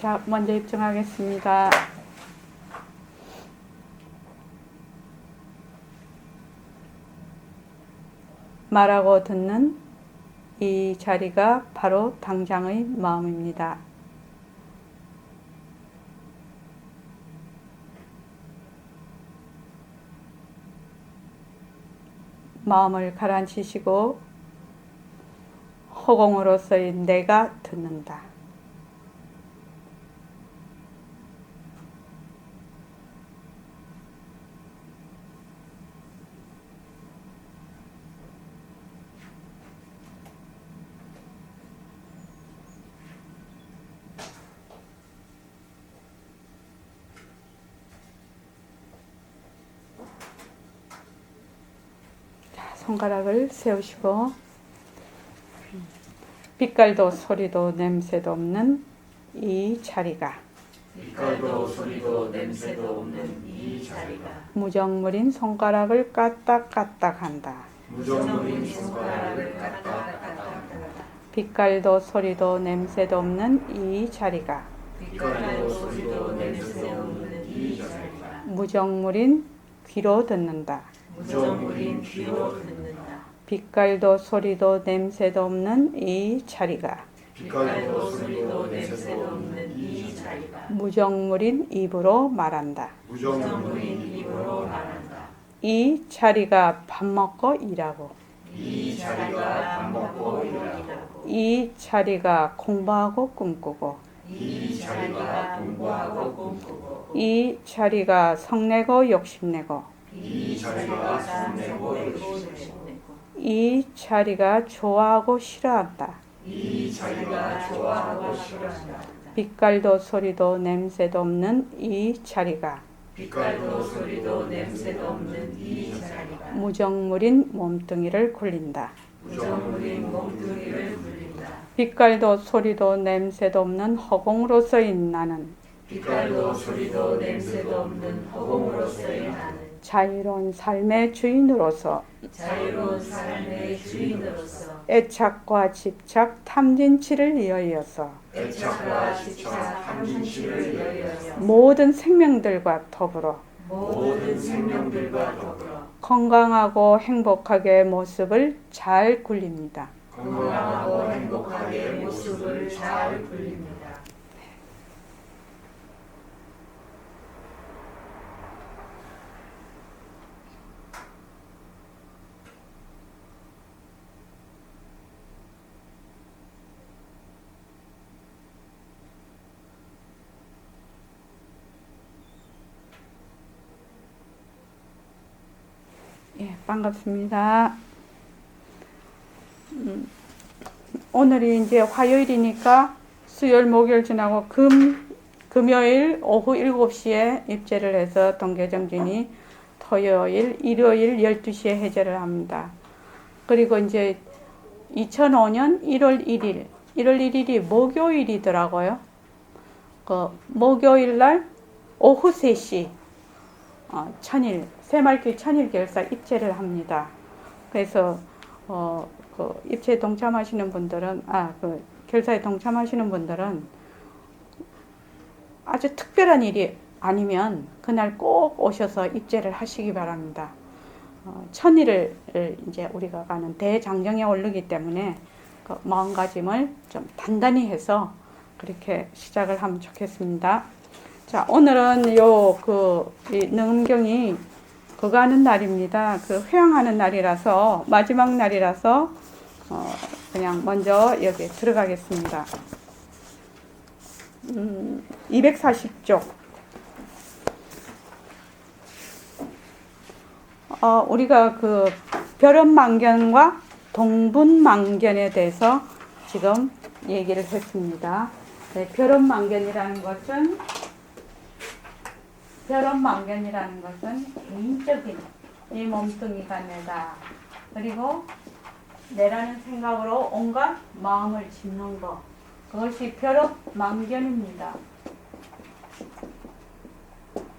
자, 먼저 입증하겠습니다. 말하고 듣는 이 자리가 바로 당장의 마음입니다. 마음을 가라앉히시고 허공으로서의 내가 듣는다. 손가락을 세우시고 빛깔도 소리도 냄새도 없는 이 자리가 빛깔도 소리도 냄새도 없는 이 자리가 무정물인 손가락을 까딱까딱한다. 무정물인 손가락을 까딱까딱한다. 빛깔도 소리도 냄새도 없는 이 자리가 빛깔도 소리도 냄새도 없는 이 자리가 무정물인 귀로 듣는다. 무정물인 귀로 듣는다. 빛깔도 소리도 냄새도 없는 이 자리가 빛깔도 소리도 냄새도 없는 이 자리가 무정물인 입으로 말한다. 무정물인 입으로 말한다. 이 자리가 밥 먹고 일하고 이 자리가 밥 먹고 일하고 이 자리가 공부하고 꿈꾸고 이 자리가 공부하고 꿈꾸고 이 자리가 성내고 욕심내고 이 자리가 손내고 욕심내고 이 자리가 좋아하고 싫어한다. 이 자리가 좋아하고 싫어한다. 빛깔도 소리도 냄새도 없는 이 자리가 빛깔도 소리도 냄새도 없는 이 자리가 무정물인 몸뚱이를 굴린다. 무정물인 몸뚱이를 굴린다. 빛깔도 소리도 냄새도 없는 허공으로서의 나는 빛깔도 소리도 냄새도 없는 허공으로서의 나는 자유로운 삶의 주인으로서 자유로운 삶의 주인으로서 애착과 집착, 탐진치를 이어이어서 애착과 집착, 탐진치를 이어서 모든 생명들과 더불어 모든 생명들과 더불어 건강하고 행복하게 모습을 잘 굴립니다. 건강하고 행복하게 모습을 잘 굴립니다. 예, 반갑습니다. 오늘이 이제 화요일이니까 수요일, 목요일 지나고 금요일 오후 7시에 입제를 해서 동계정진이 토요일, 일요일 12시에 해제를 합니다. 그리고 이제 2005년 1월 1일이 목요일이더라고요. 그 목요일 날 오후 3시 천일, 새말기 천일결사 입제를 합니다. 그래서 그 입체에 동참하시는 분들은 그 결사에 동참하시는 분들은 아주 특별한 일이 아니면 그날 꼭 오셔서 입제를 하시기 바랍니다. 천일을 이제 우리가 가는 대장정에 오르기 때문에 그 마음가짐을 좀 단단히 해서 그렇게 시작을 하면 좋겠습니다. 자, 오늘은 이 능음경이 그거 하는 날입니다. 그 회향하는 날이라서, 마지막 날이라서, 그냥 먼저 여기 들어가겠습니다. 240쪽. 우리가 그 벼렴망견과 동분망견에 대해서 지금 얘기를 했습니다. 네, 벼렴망견이라는 것은 개인적인 이 몸뚱이가 내다. 그리고 내라는 생각으로 온갖 마음을 짓는 것. 그것이 벼렴망견입니다.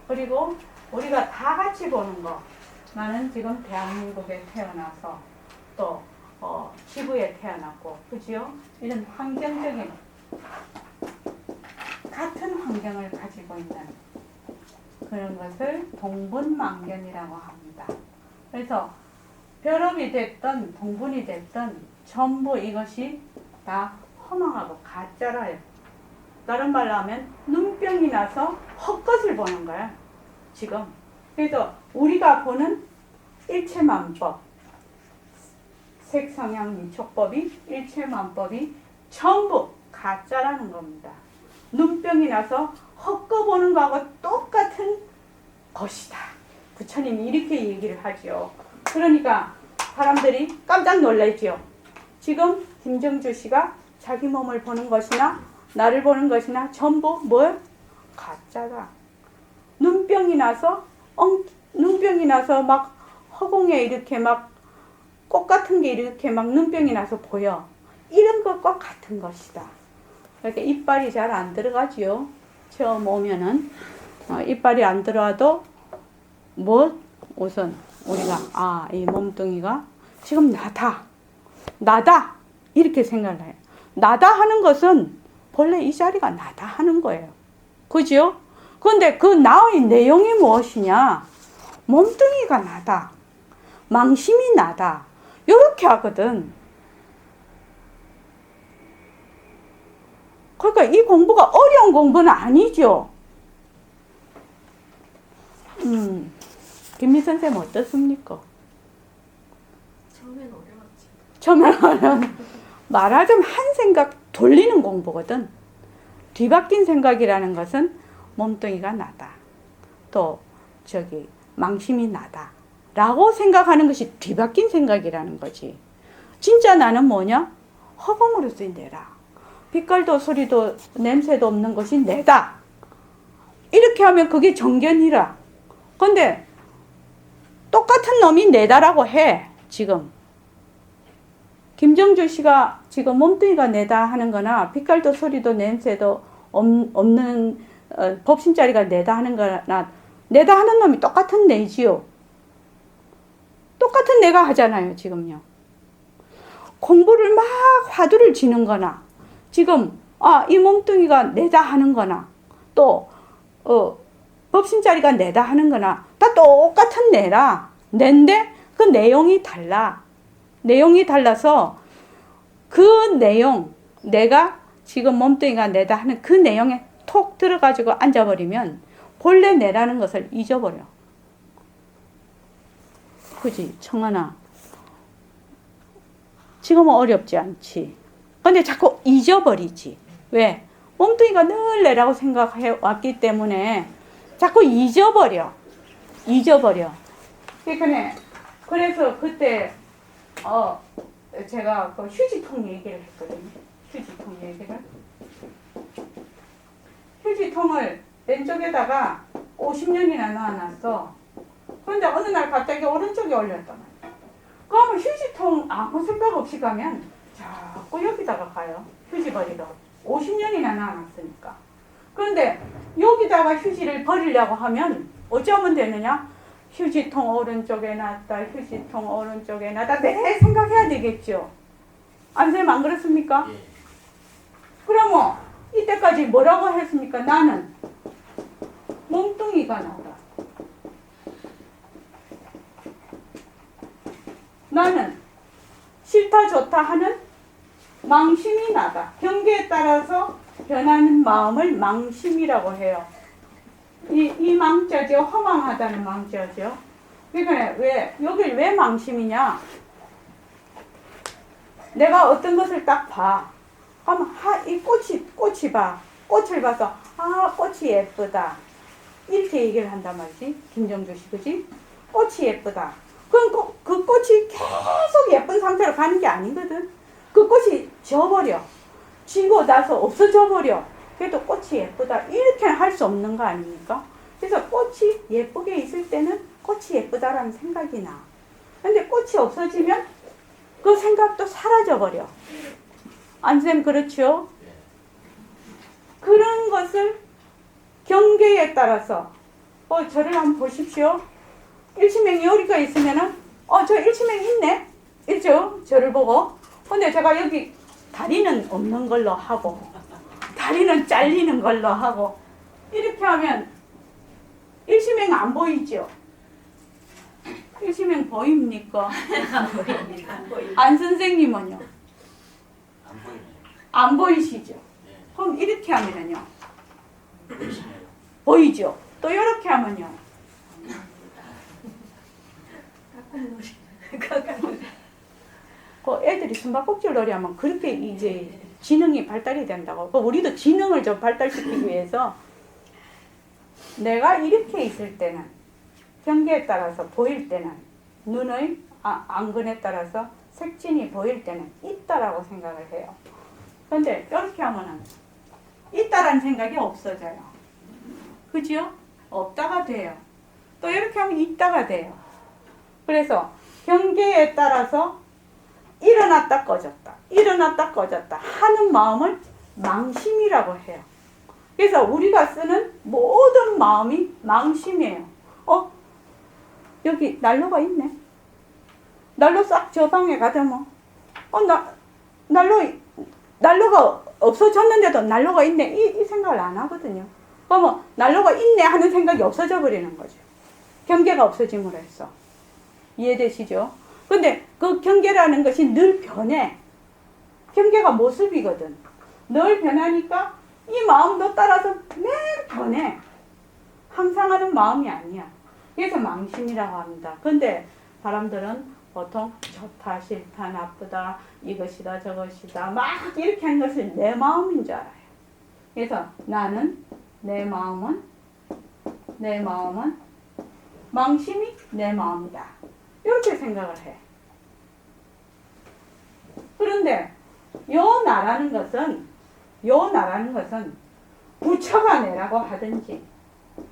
그리고 우리가 다 같이 보는 거. 나는 지금 대한민국에 태어나서 또 지구에 태어났고, 그지요? 이런 환경적인 같은 장경을 가지고 있는 그런 것을 동분망견이라고 합니다. 그래서 벼룩이 됐든 동분이 됐든 전부 이것이 다 허망하고 가짜라요. 다른 말로 하면 눈병이 나서 헛것을 보는 거야. 지금. 그래서 우리가 보는 일체만법, 색성향미촉법이 일체만법이 전부 가짜라는 겁니다. 눈병이 나서 헛거 보는 거하고 똑같은 것이다. 부처님이 이렇게 얘기를 하죠. 그러니까 사람들이 깜짝 놀라죠. 지금 김정주 씨가 자기 몸을 보는 것이나 나를 보는 것이나 전부 뭘? 가짜다. 눈병이 나서 막 허공에 이렇게 막 꽃 같은 게 이렇게 막 눈병이 나서 보여. 이런 것과 같은 것이다. 그러니까 이빨이 잘 안 들어가지요. 처음 오면은 이빨이 안 들어와도 뭐 우선 우리가 이 몸뚱이가 지금 나다 이렇게 생각을 해요. 나다 하는 것은 본래 이 자리가 나다 하는 거예요. 그죠? 그런데 그 나의 내용이 무엇이냐? 몸뚱이가 나다, 망심이 나다, 이렇게 하거든. 그러니까 이 공부가 어려운 공부는 아니죠. 김미 선생님 어떻습니까? 처음엔 어려웠지. 처음에는 말하자면 한 생각 돌리는 공부거든. 뒤바뀐 생각이라는 것은 몸뚱이가 나다, 또 망심이 나다 라고 생각하는 것이 뒤바뀐 생각이라는 거지. 진짜 나는 뭐냐? 허공으로서 내라. 빛깔도 소리도 냄새도 없는 것이 내다. 이렇게 하면 그게 정견이라. 근데 똑같은 놈이 내다라고 해. 지금 김정주 씨가 지금 몸뚱이가 내다 하는 거나 빛깔도 소리도 냄새도 없는 법신자리가 내다 하는 거나 내다 하는 놈이 똑같은 내지요. 똑같은 내가 하잖아요. 지금요. 공부를 막 화두를 지는 거나 지금 이 몸뚱이가 내다 하는 거나 또 법신자리가 내다 하는 거나 다 똑같은 내라. 낸데 그 내용이 달라. 내용이 달라서 그 내용, 내가 지금 몸뚱이가 내다 하는 그 내용에 톡 들어가지고 앉아버리면 본래 내라는 것을 잊어버려. 그지? 청아나. 지금은 어렵지 않지. 근데 자꾸 잊어버리지. 왜? 몸뚱이가 늘 내라고 생각해 왔기 때문에 자꾸 잊어버려. 그래서 그때 제가 그 휴지통 얘기를 했거든요. 휴지통을 왼쪽에다가 50년이나 놔놨어. 그런데 어느 날 갑자기 오른쪽에 올렸단 말이야. 그러면 휴지통 아무 생각 없이 가면 자꾸 여기다가 가요. 휴지 버리러. 50년이나 놔놨으니까. 그런데 여기다가 휴지를 버리려고 하면 어쩌면 되느냐? 휴지통 오른쪽에 놨다. 매 생각해야 되겠죠. 선생님 안 그렇습니까? 예. 그러면 이때까지 뭐라고 했습니까? 나는 몸뚱이가 나다. 나는 싫다 좋다 하는 망심이 나다. 경계에 따라서 변하는 마음을 망심이라고 해요. 이 망자죠. 허망하다는 망자죠. 그러니까 여길 왜 망심이냐? 내가 어떤 것을 딱 봐. 그럼 이 꽃이 봐. 꽃을 봐서 꽃이 예쁘다. 이렇게 얘기를 한단 말이지. 김정주 씨, 그지? 꽃이 예쁘다. 그럼 그 꽃이 계속 예쁜 상태로 가는 게 아니거든. 그 꽃이 져버려. 지고 나서 없어져 버려. 그래도 꽃이 예쁘다. 이렇게 할 수 없는 거 아닙니까? 그래서 꽃이 예쁘게 있을 때는 꽃이 예쁘다라는 생각이 나. 근데 꽃이 없어지면 그 생각도 사라져 버려. 선생님 그렇죠? 그런 것을 경계에 따라서 저를 한번 보십시오. 일치맹이 여기가 있으면은 저 일치맹이 있네. 있죠? 저를 보고. 근데 제가 여기 다리는 없는 걸로 하고 다리는 잘리는 걸로 하고 이렇게 하면 일심행 안 보이죠? 일심행 보입니까? 안 선생님은요? 안 보이네요. 안 보이시죠? 네. 그럼 이렇게 하면요 보이시네요. 보이죠? 또 이렇게 하면요 그 애들이 숨바꼭질 놀이 하면 그렇게 이제 지능이 발달이 된다고. 그 우리도 지능을 좀 발달시키기 위해서 내가 이렇게 있을 때는 경계에 따라서 보일 때는 눈의 안근에 따라서 색진이 보일 때는 있다라고 생각을 해요. 그런데 이렇게 하면은 있다라는 생각이 없어져요. 그죠? 없다가 돼요. 또 이렇게 하면 있다가 돼요. 그래서 경계에 따라서 일어났다 꺼졌다 일어났다 꺼졌다 하는 마음을 망심이라고 해요. 그래서 우리가 쓰는 모든 마음이 망심이에요. 여기 난로가 있네. 난로 싹 저 방에 가자면 난로가 없어졌는데도 난로가 있네 이 생각을 안 하거든요. 그러면 난로가 있네 하는 생각이 없어져 버리는 거죠. 경계가 없어짐으로 해서. 이해되시죠? 근데 그 경계라는 것이 늘 변해. 경계가 모습이거든. 늘 변하니까 이 마음도 따라서 매일 변해. 항상 하는 마음이 아니야. 그래서 망심이라고 합니다. 근데 사람들은 보통 좋다, 싫다, 나쁘다, 이것이다, 저것이다 막 이렇게 하는 것을 내 마음인 줄 알아요. 그래서 나는 내 마음은 망심이 내 마음이다. 이렇게 생각을 해. 그런데 요 나라는 것은 부처가 내라고 하든지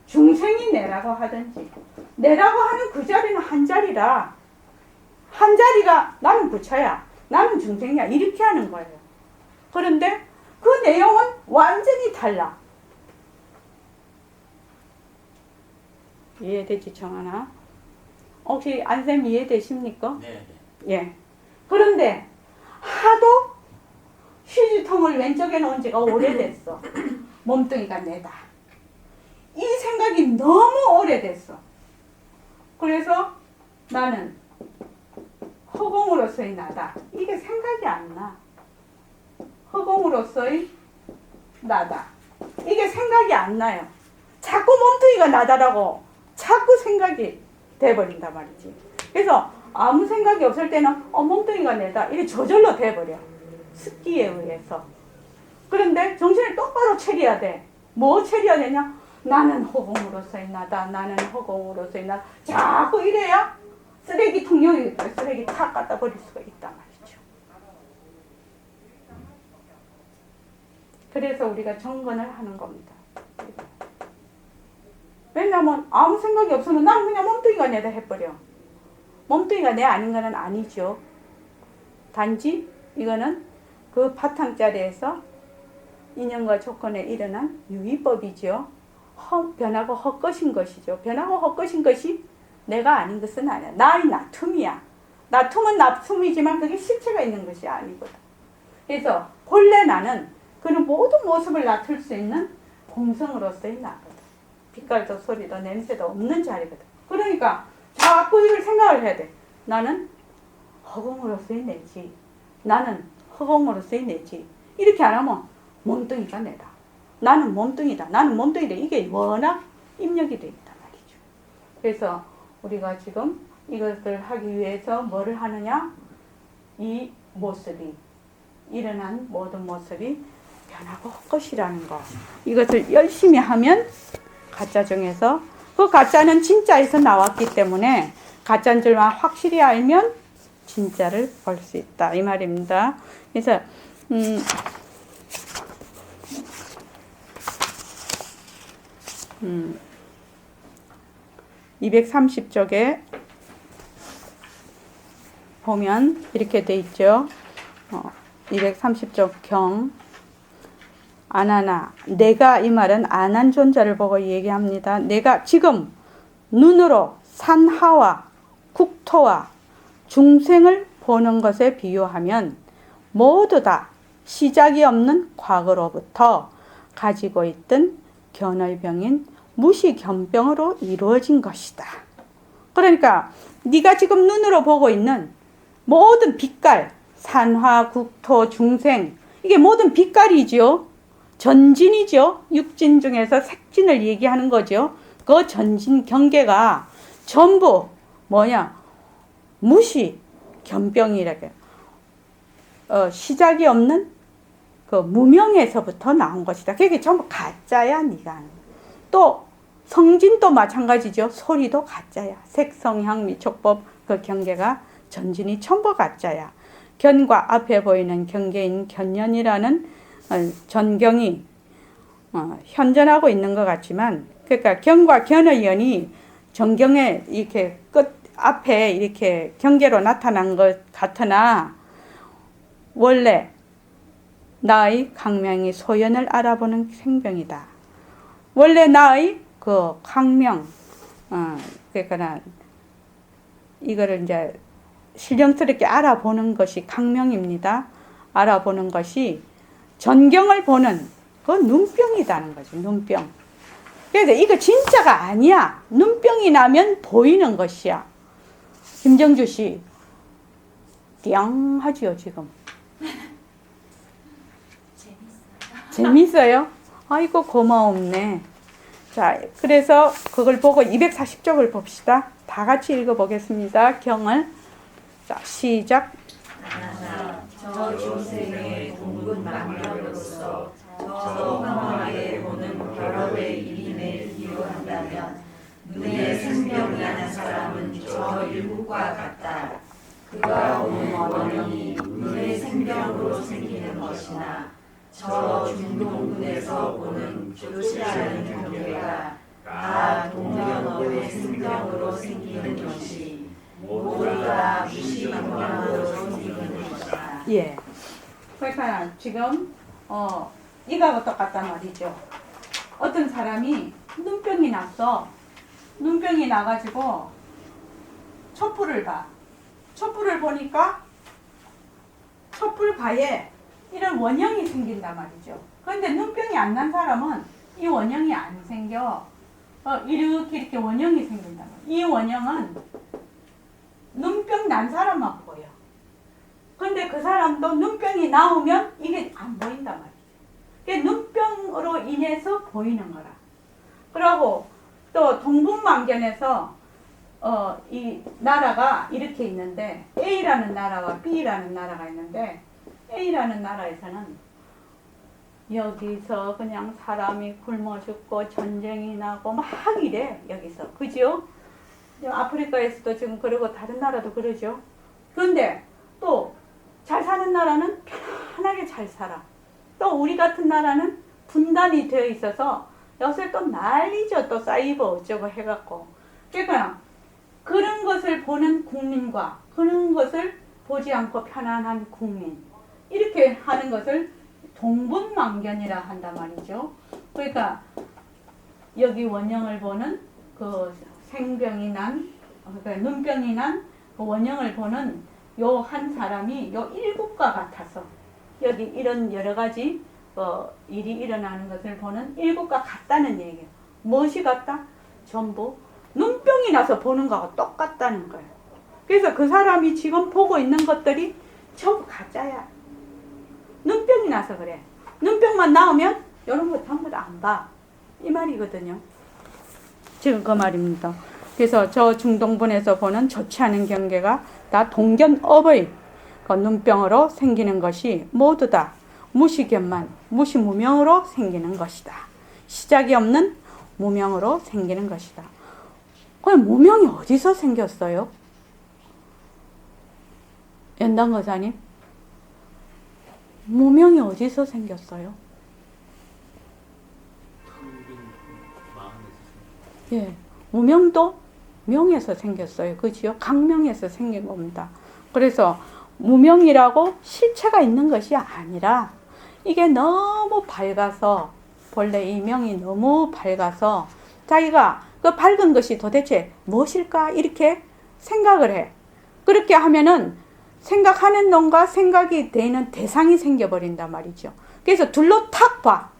중생이 내라고 하든지 내라고 하는 그 자리는 한 자리라. 한 자리가 나는 부처야, 나는 중생이야 이렇게 하는 거예요. 그런데 그 내용은 완전히 달라. 이해되지 정하나? 혹시 안쌤 이해되십니까? 네. 예. 그런데 하도 휴지통을 왼쪽에 놓은 지가 오래됐어. 몸뚱이가 내다. 이 생각이 너무 오래됐어. 그래서 나는 허공으로서의 나다. 이게 생각이 안 나. 허공으로서의 나다. 이게 생각이 안 나요. 자꾸 몸뚱이가 나다라고 자꾸 생각이 돼버린단 말이지. 그래서 아무 생각이 없을 때는 몸뚱이가 내다. 이게 저절로 돼버려. 습기에 의해서. 그런데 정신을 똑바로 차려야 돼. 뭐 차려야 되냐? 나는 허공으로서의 나다. 나는 허공으로서의 나다. 자꾸 이래야 쓰레기통 여기 쓰레기 탁 갖다 버릴 수가 있단 말이죠. 그래서 우리가 정건을 하는 겁니다. 왜냐면 아무 생각이 없으면 난 그냥 몸뚱이가 내다 해버려. 몸뚱이가 내 아닌 거는 아니죠. 단지 이거는 그 바탕자리에서 인연과 조건에 일어난 유의법이죠. 변하고 헛것인 것이죠. 변하고 헛것인 것이 내가 아닌 것은 아니야. 나의 나툼이야. 나툼은 나툼이지만 그게 실체가 있는 것이 아니거든. 그래서 본래 나는 그는 모든 모습을 나툴 수 있는 공성으로서의 나거든. 빛깔도 소리도 냄새도 없는 자리거든. 그러니까 자꾸 이걸 생각을 해야 돼. 나는 허공으로서의 내지. 나는 허공으로서의 내지. 이렇게 안 하면 몸뚱이가 내다. 나는 몸뚱이다. 나는 몸뚱이다. 이게 워낙 입력이 되어 있단 말이죠. 그래서 우리가 지금 이것을 하기 위해서 뭐를 하느냐? 이 모습이, 일어난 모든 모습이 변하고 헛것이라는 거. 이것을 열심히 하면 가짜 중에서 그 가짜는 진짜에서 나왔기 때문에 가짜인 줄만 확실히 알면 진짜를 볼 수 있다. 이 말입니다. 그래서 230쪽에 보면 이렇게 돼 있죠. 230쪽 경 안하나 내가 이 말은 안한 존재를 보고 얘기합니다. 내가 지금 눈으로 산하와 국토와 중생을 보는 것에 비유하면 모두 다 시작이 없는 과거로부터 가지고 있던 견의 병인 무시견병으로 이루어진 것이다. 그러니까 네가 지금 눈으로 보고 있는 모든 빛깔, 산화, 국토, 중생, 이게 모든 빛깔이죠. 전진이죠. 육진 중에서 색진을 얘기하는 거죠. 그 전진 경계가 전부 뭐냐? 무시 견병이라게 시작이 없는 그 무명에서부터 나온 것이다. 그게 전부 가짜야, 네가. 또 성진도 마찬가지죠. 소리도 가짜야. 색성향 미촉법 그 경계가 전진이 전부 가짜야. 견과 앞에 보이는 경계인 견연이라는 전경이 현존하고 있는 것 같지만, 그러니까 견과 견의 연이 전경에 이렇게 끝 앞에 이렇게 경계로 나타난 것 같으나 원래 나의 강명이 소연을 알아보는 생병이다. 원래 나의 그 강명, 그러니까 이거를 이제 신령스럽게 알아보는 것이 강명입니다. 알아보는 것이 전경을 보는 그 눈병이라는 거지, 눈병. 그래서 이거 진짜가 아니야. 눈병이 나면 보이는 것이야. 김정주 씨, 띵 하지요, 지금. 재밌어요? 아이고, 고마웠네. 자, 그래서 그걸 보고 240쪽을 봅시다. 다 같이 읽어보겠습니다. 경을. 자, 시작. 저 중생의 동군 망령으로서 저 황홀하게 보는 결합의 일인에 비유한다면 눈에 생명이 나는 사람은 저 일국과 같다. 그가 오는 원형이 눈의 생명으로 생기는 것이나 저 중동군에서 보는 교시라는 경계가 다 동면업의 생명으로 생기는 것이 모두가 무시경망으로 생기는 것이다. 예. 그러니까 지금 이거하고 똑같단 말이죠. 어떤 사람이 눈병이 났어. 눈병이 나가지고 촛불을 봐. 촛불을 보니까 촛불가에 이런 원형이 생긴단 말이죠. 그런데 눈병이 안 난 사람은 이 원형이 안 생겨. 이렇게 원형이 생긴단 말이에요. 이 원형은 눈병 난 사람만 보여. 근데 그 사람도 눈병이 나오면 이게 안 보인단 말이죠. 그게 눈병으로 인해서 보이는 거라. 그리고 또 동북만견에서 이 나라가 이렇게 있는데 A라는 나라와 B라는 나라가 있는데 A라는 나라에서는 여기서 그냥 사람이 굶어 죽고 전쟁이 나고 막 이래 여기서. 그죠? 아프리카에서도 지금 그러고 다른 나라도 그러죠. 그런데 또 잘 사는 나라는 편안하게 잘 살아. 또 우리 같은 나라는 분단이 되어 있어서 요새 또 난리죠. 또 사이버 어쩌고 해갖고. 그러니까 그런 것을 보는 국민과 그런 것을 보지 않고 편안한 국민, 이렇게 하는 것을 동분만견이라 한단 말이죠. 그러니까 여기 원형을 보는 그 생병이 난, 그러니까 눈병이 난 그 원형을 보는 요 한 사람이 요 일국과 같아서 여기 이런 여러 가지 일이 일어나는 것을 보는 일국과 같다는 얘기예요. 무엇이 같다? 전부 눈병이 나서 보는 거하고 똑같다는 거예요. 그래서 그 사람이 지금 보고 있는 것들이 전부 가짜야. 눈병이 나서 그래. 눈병만 나오면 이런 거 전부 다 안 봐. 이 말이거든요. 지금 그 말입니다. 그래서 저 중동분에서 보는 좋지 않은 경계가 다 동견업의 그 눈병으로 생기는 것이 모두 다 무시견만, 무시무명으로 생기는 것이다. 시작이 없는 무명으로 생기는 것이다. 그럼 무명이 어디서 생겼어요? 연단거사님? 무명이 어디서 생겼어요? 예, 무명도 명에서 생겼어요. 그지요? 강명에서 생긴 겁니다. 그래서 무명이라고 실체가 있는 것이 아니라 이게 너무 밝아서, 본래 이 명이 너무 밝아서 자기가 그 밝은 것이 도대체 무엇일까 이렇게 생각을 해. 그렇게 하면은 생각하는 놈과 생각이 되는 대상이 생겨버린단 말이죠. 그래서 둘로 탁 봐.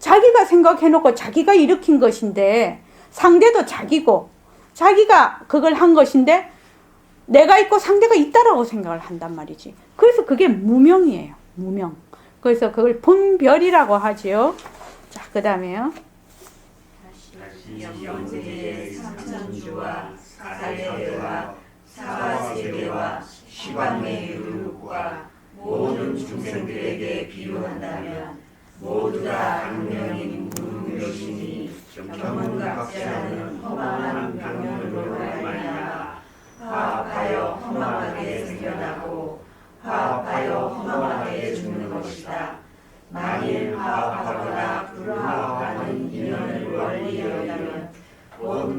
자기가 생각해놓고 자기가 일으킨 것인데 상대도 자기고 자기가 그걸 한 것인데 내가 있고 상대가 있다라고 생각을 한단 말이지. 그래서 그게 무명이에요. 무명. 그래서 그걸 분별이라고 하지요. 자, 그 다음에요. 다시 영세의 삼천주와 사대와 사와세계와 시방의 율국과 모든 중생들에게 비유한다면 모두 다 악명인 무명심이 견문각지하는 허망한 병면으로 말미암아 화합하여 허망하게 생겨나고 화합하여 허망하게 죽는 것이다. 만일 화합하거나 불화합하는 인연을 원리여다면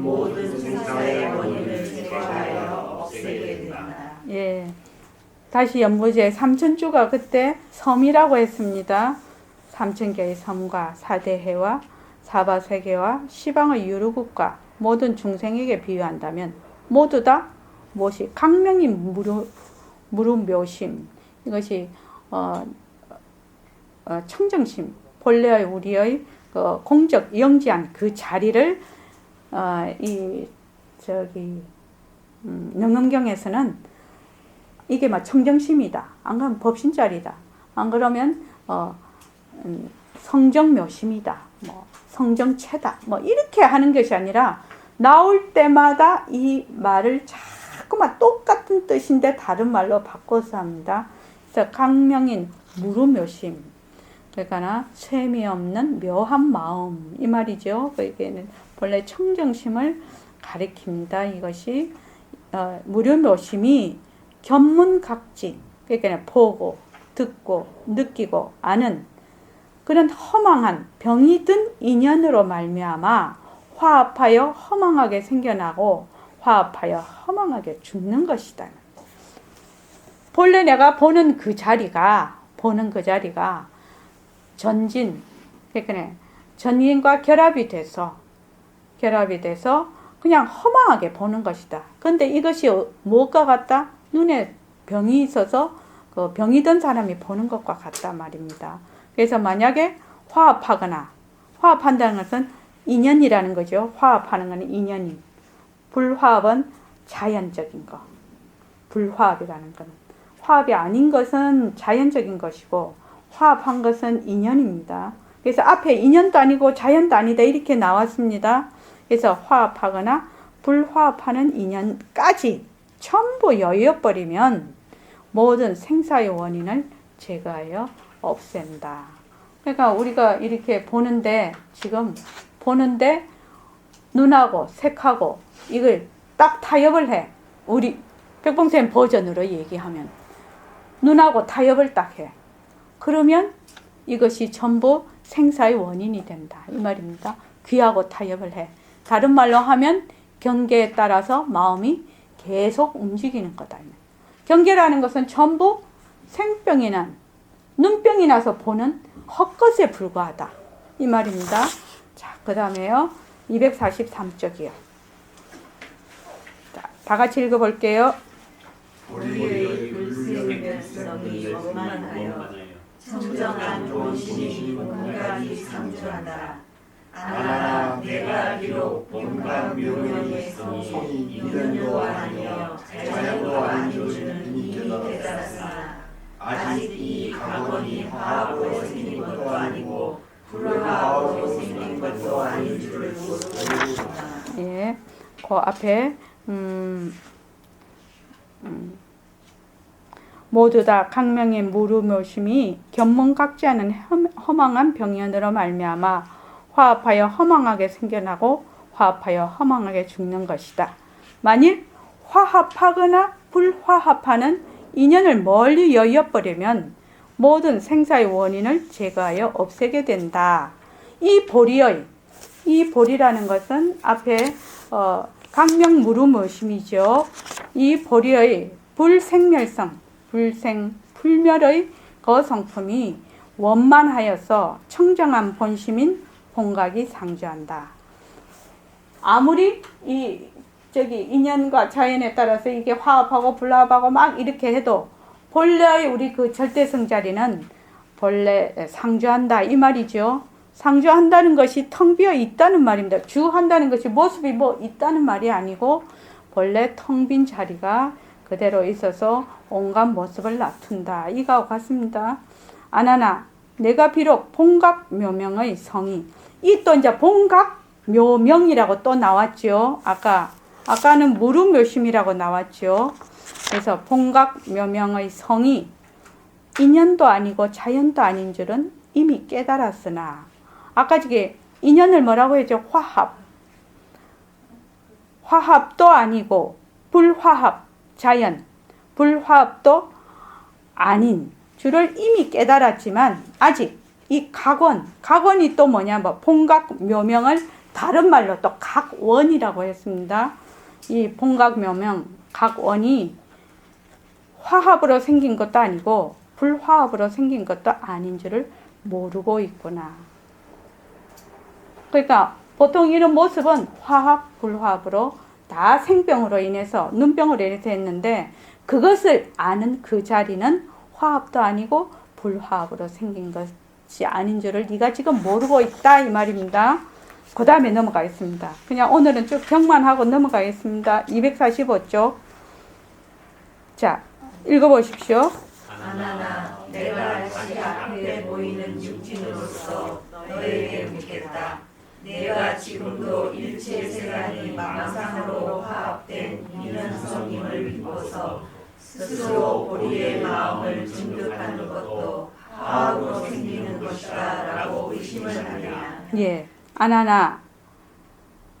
모든 생사의 원인을 제거하여 없애게 된다. 예. 다시 연무제 삼천주가 그때 섬이라고 했습니다. 삼천개의 섬과 사대해와 사바세계와 시방의 유루국과 모든 중생에게 비유한다면 모두 다 무엇이 강명인 무름묘심, 이것이 청정심, 본래의 우리의 공적 영지한 그 자리를 능엄경에서는 이게 막 청정심이다. 안 그러면 법신자리다. 안 그러면 성정묘심이다. 뭐 성정체다. 뭐 이렇게 하는 것이 아니라 나올 때마다 이 말을 자꾸만 똑같은 뜻인데 다른 말로 바꿔서 합니다. 그래서 강명인 무루묘심. 그러니까 쇠미 없는 묘한 마음 이 말이죠. 그에게는 본래 청정심을 가리킵니다. 이것이 무료묘심이 견문각지, 그러니까 보고 듣고 느끼고 아는 그런 허망한 병이 든 인연으로 말미암아 화합하여 허망하게 생겨나고 화합하여 허망하게 죽는 것이다. 본래 내가 보는 그 자리가 전진, 그러니까 전인과 결합이 돼서 그냥 허망하게 보는 것이다. 그런데 이것이 무엇과 같다? 눈에 병이 있어서 그 병이 든 사람이 보는 것과 같다 말입니다. 그래서 만약에 화합한다는 것은 인연이라는 거죠. 화합하는 것은 인연이. 불화합은 자연적인 거. 불화합이라는 것은. 화합이 아닌 것은 자연적인 것이고 화합한 것은 인연입니다. 그래서 앞에 인연도 아니고 자연도 아니다 이렇게 나왔습니다. 그래서 화합하거나 불화합하는 인연까지 전부 여의어버리면 모든 생사의 원인을 제거하여 없앤다. 그러니까 우리가 이렇게 지금 보는데 눈하고 색하고 이걸 딱 타협을 해. 우리 백봉쌤 버전으로 얘기하면 눈하고 타협을 딱 해. 그러면 이것이 전부 생사의 원인이 된다. 이 말입니다. 귀하고 타협을 해. 다른 말로 하면 경계에 따라서 마음이 계속 움직이는 거다. 경계라는 것은 전부 생병이 난, 눈병이 나서 보는 헛것에 불과하다. 이 말입니다. 자, 그 다음에요. 243쪽이요. 자, 다 같이 읽어볼게요. 우리의 불생명성이 원만하여 청정한 본심이 본각이 상주한다. 아나 내가 비록 본각 묘명의 성이 인연도 아니여 자연도 아닌 줄은 이미 깨달았으나 아직 이 각원이 화합으로 생긴 것도 아니고 불화합으로 생긴 것도 아닌 줄을 모르겠다. 예, 그 앞에 모두 다 강명의 무루묘심이 견문각지하는 허망한 병연으로 말미암아 화합하여 허망하게 생겨나고 화합하여 허망하게 죽는 것이다. 만일 화합하거나 불화합하는 인연을 멀리 여의어버리면 모든 생사의 원인을 제거하여 없애게 된다. 이 보리라는 것은 앞에 강명무루묘심이죠. 이 보리의 불생멸성, 불멸의 거성품이 원만하여서 청정한 본심인 본각이 상주한다. 아무리 인연과 자연에 따라서 이게 화합하고 불화합하고 막 이렇게 해도 본래의 우리 그 절대성 자리는 본래 상주한다 이 말이죠. 상주한다는 것이 텅 비어 있다는 말입니다. 주한다는 것이 모습이 뭐 있다는 말이 아니고 본래 텅 빈 자리가 그대로 있어서 온갖 모습을 나툰다. 이거와 같습니다. 아나나 내가 비록 본각묘명의 성이, 이 또 이제 본각묘명이라고 또 나왔죠. 아까는 무루묘심이라고 나왔죠. 그래서 본각묘명의 성이 인연도 아니고 자연도 아닌 줄은 이미 깨달았으나, 아까 저게 인연을 뭐라고 했죠? 화합도 아니고 불화합, 자연, 불화합도 아닌 줄을 이미 깨달았지만 아직 이 각원이 또 뭐냐, 뭐 본각묘명을 다른 말로 또 각원이라고 했습니다. 이 본각묘명 각원이 화합으로 생긴 것도 아니고 불화합으로 생긴 것도 아닌 줄을 모르고 있구나. 그러니까 보통 이런 모습은 화합, 불화합으로 다 생병으로 인해서, 눈병으로 인해서 했는데, 그것을 아는 그 자리는 화합도 아니고 불화합으로 생긴 것이 아닌 줄을 네가 지금 모르고 있다, 이 말입니다. 그 다음에 넘어가겠습니다. 그냥 오늘은 쭉 경만 하고 넘어가겠습니다. 245쪽. 자, 읽어보십시오. 아나나 내가 다시 앞에 보이는 육진으로서 너에게 묻겠다. 내가 지금도 일체 세간이 망상으로 화합된 인연성임을 믿고서 스스로 보리의 마음을 증득하는 것도 화합으로 생기는 것이다 라고 의심을 하냐. 예, 아나나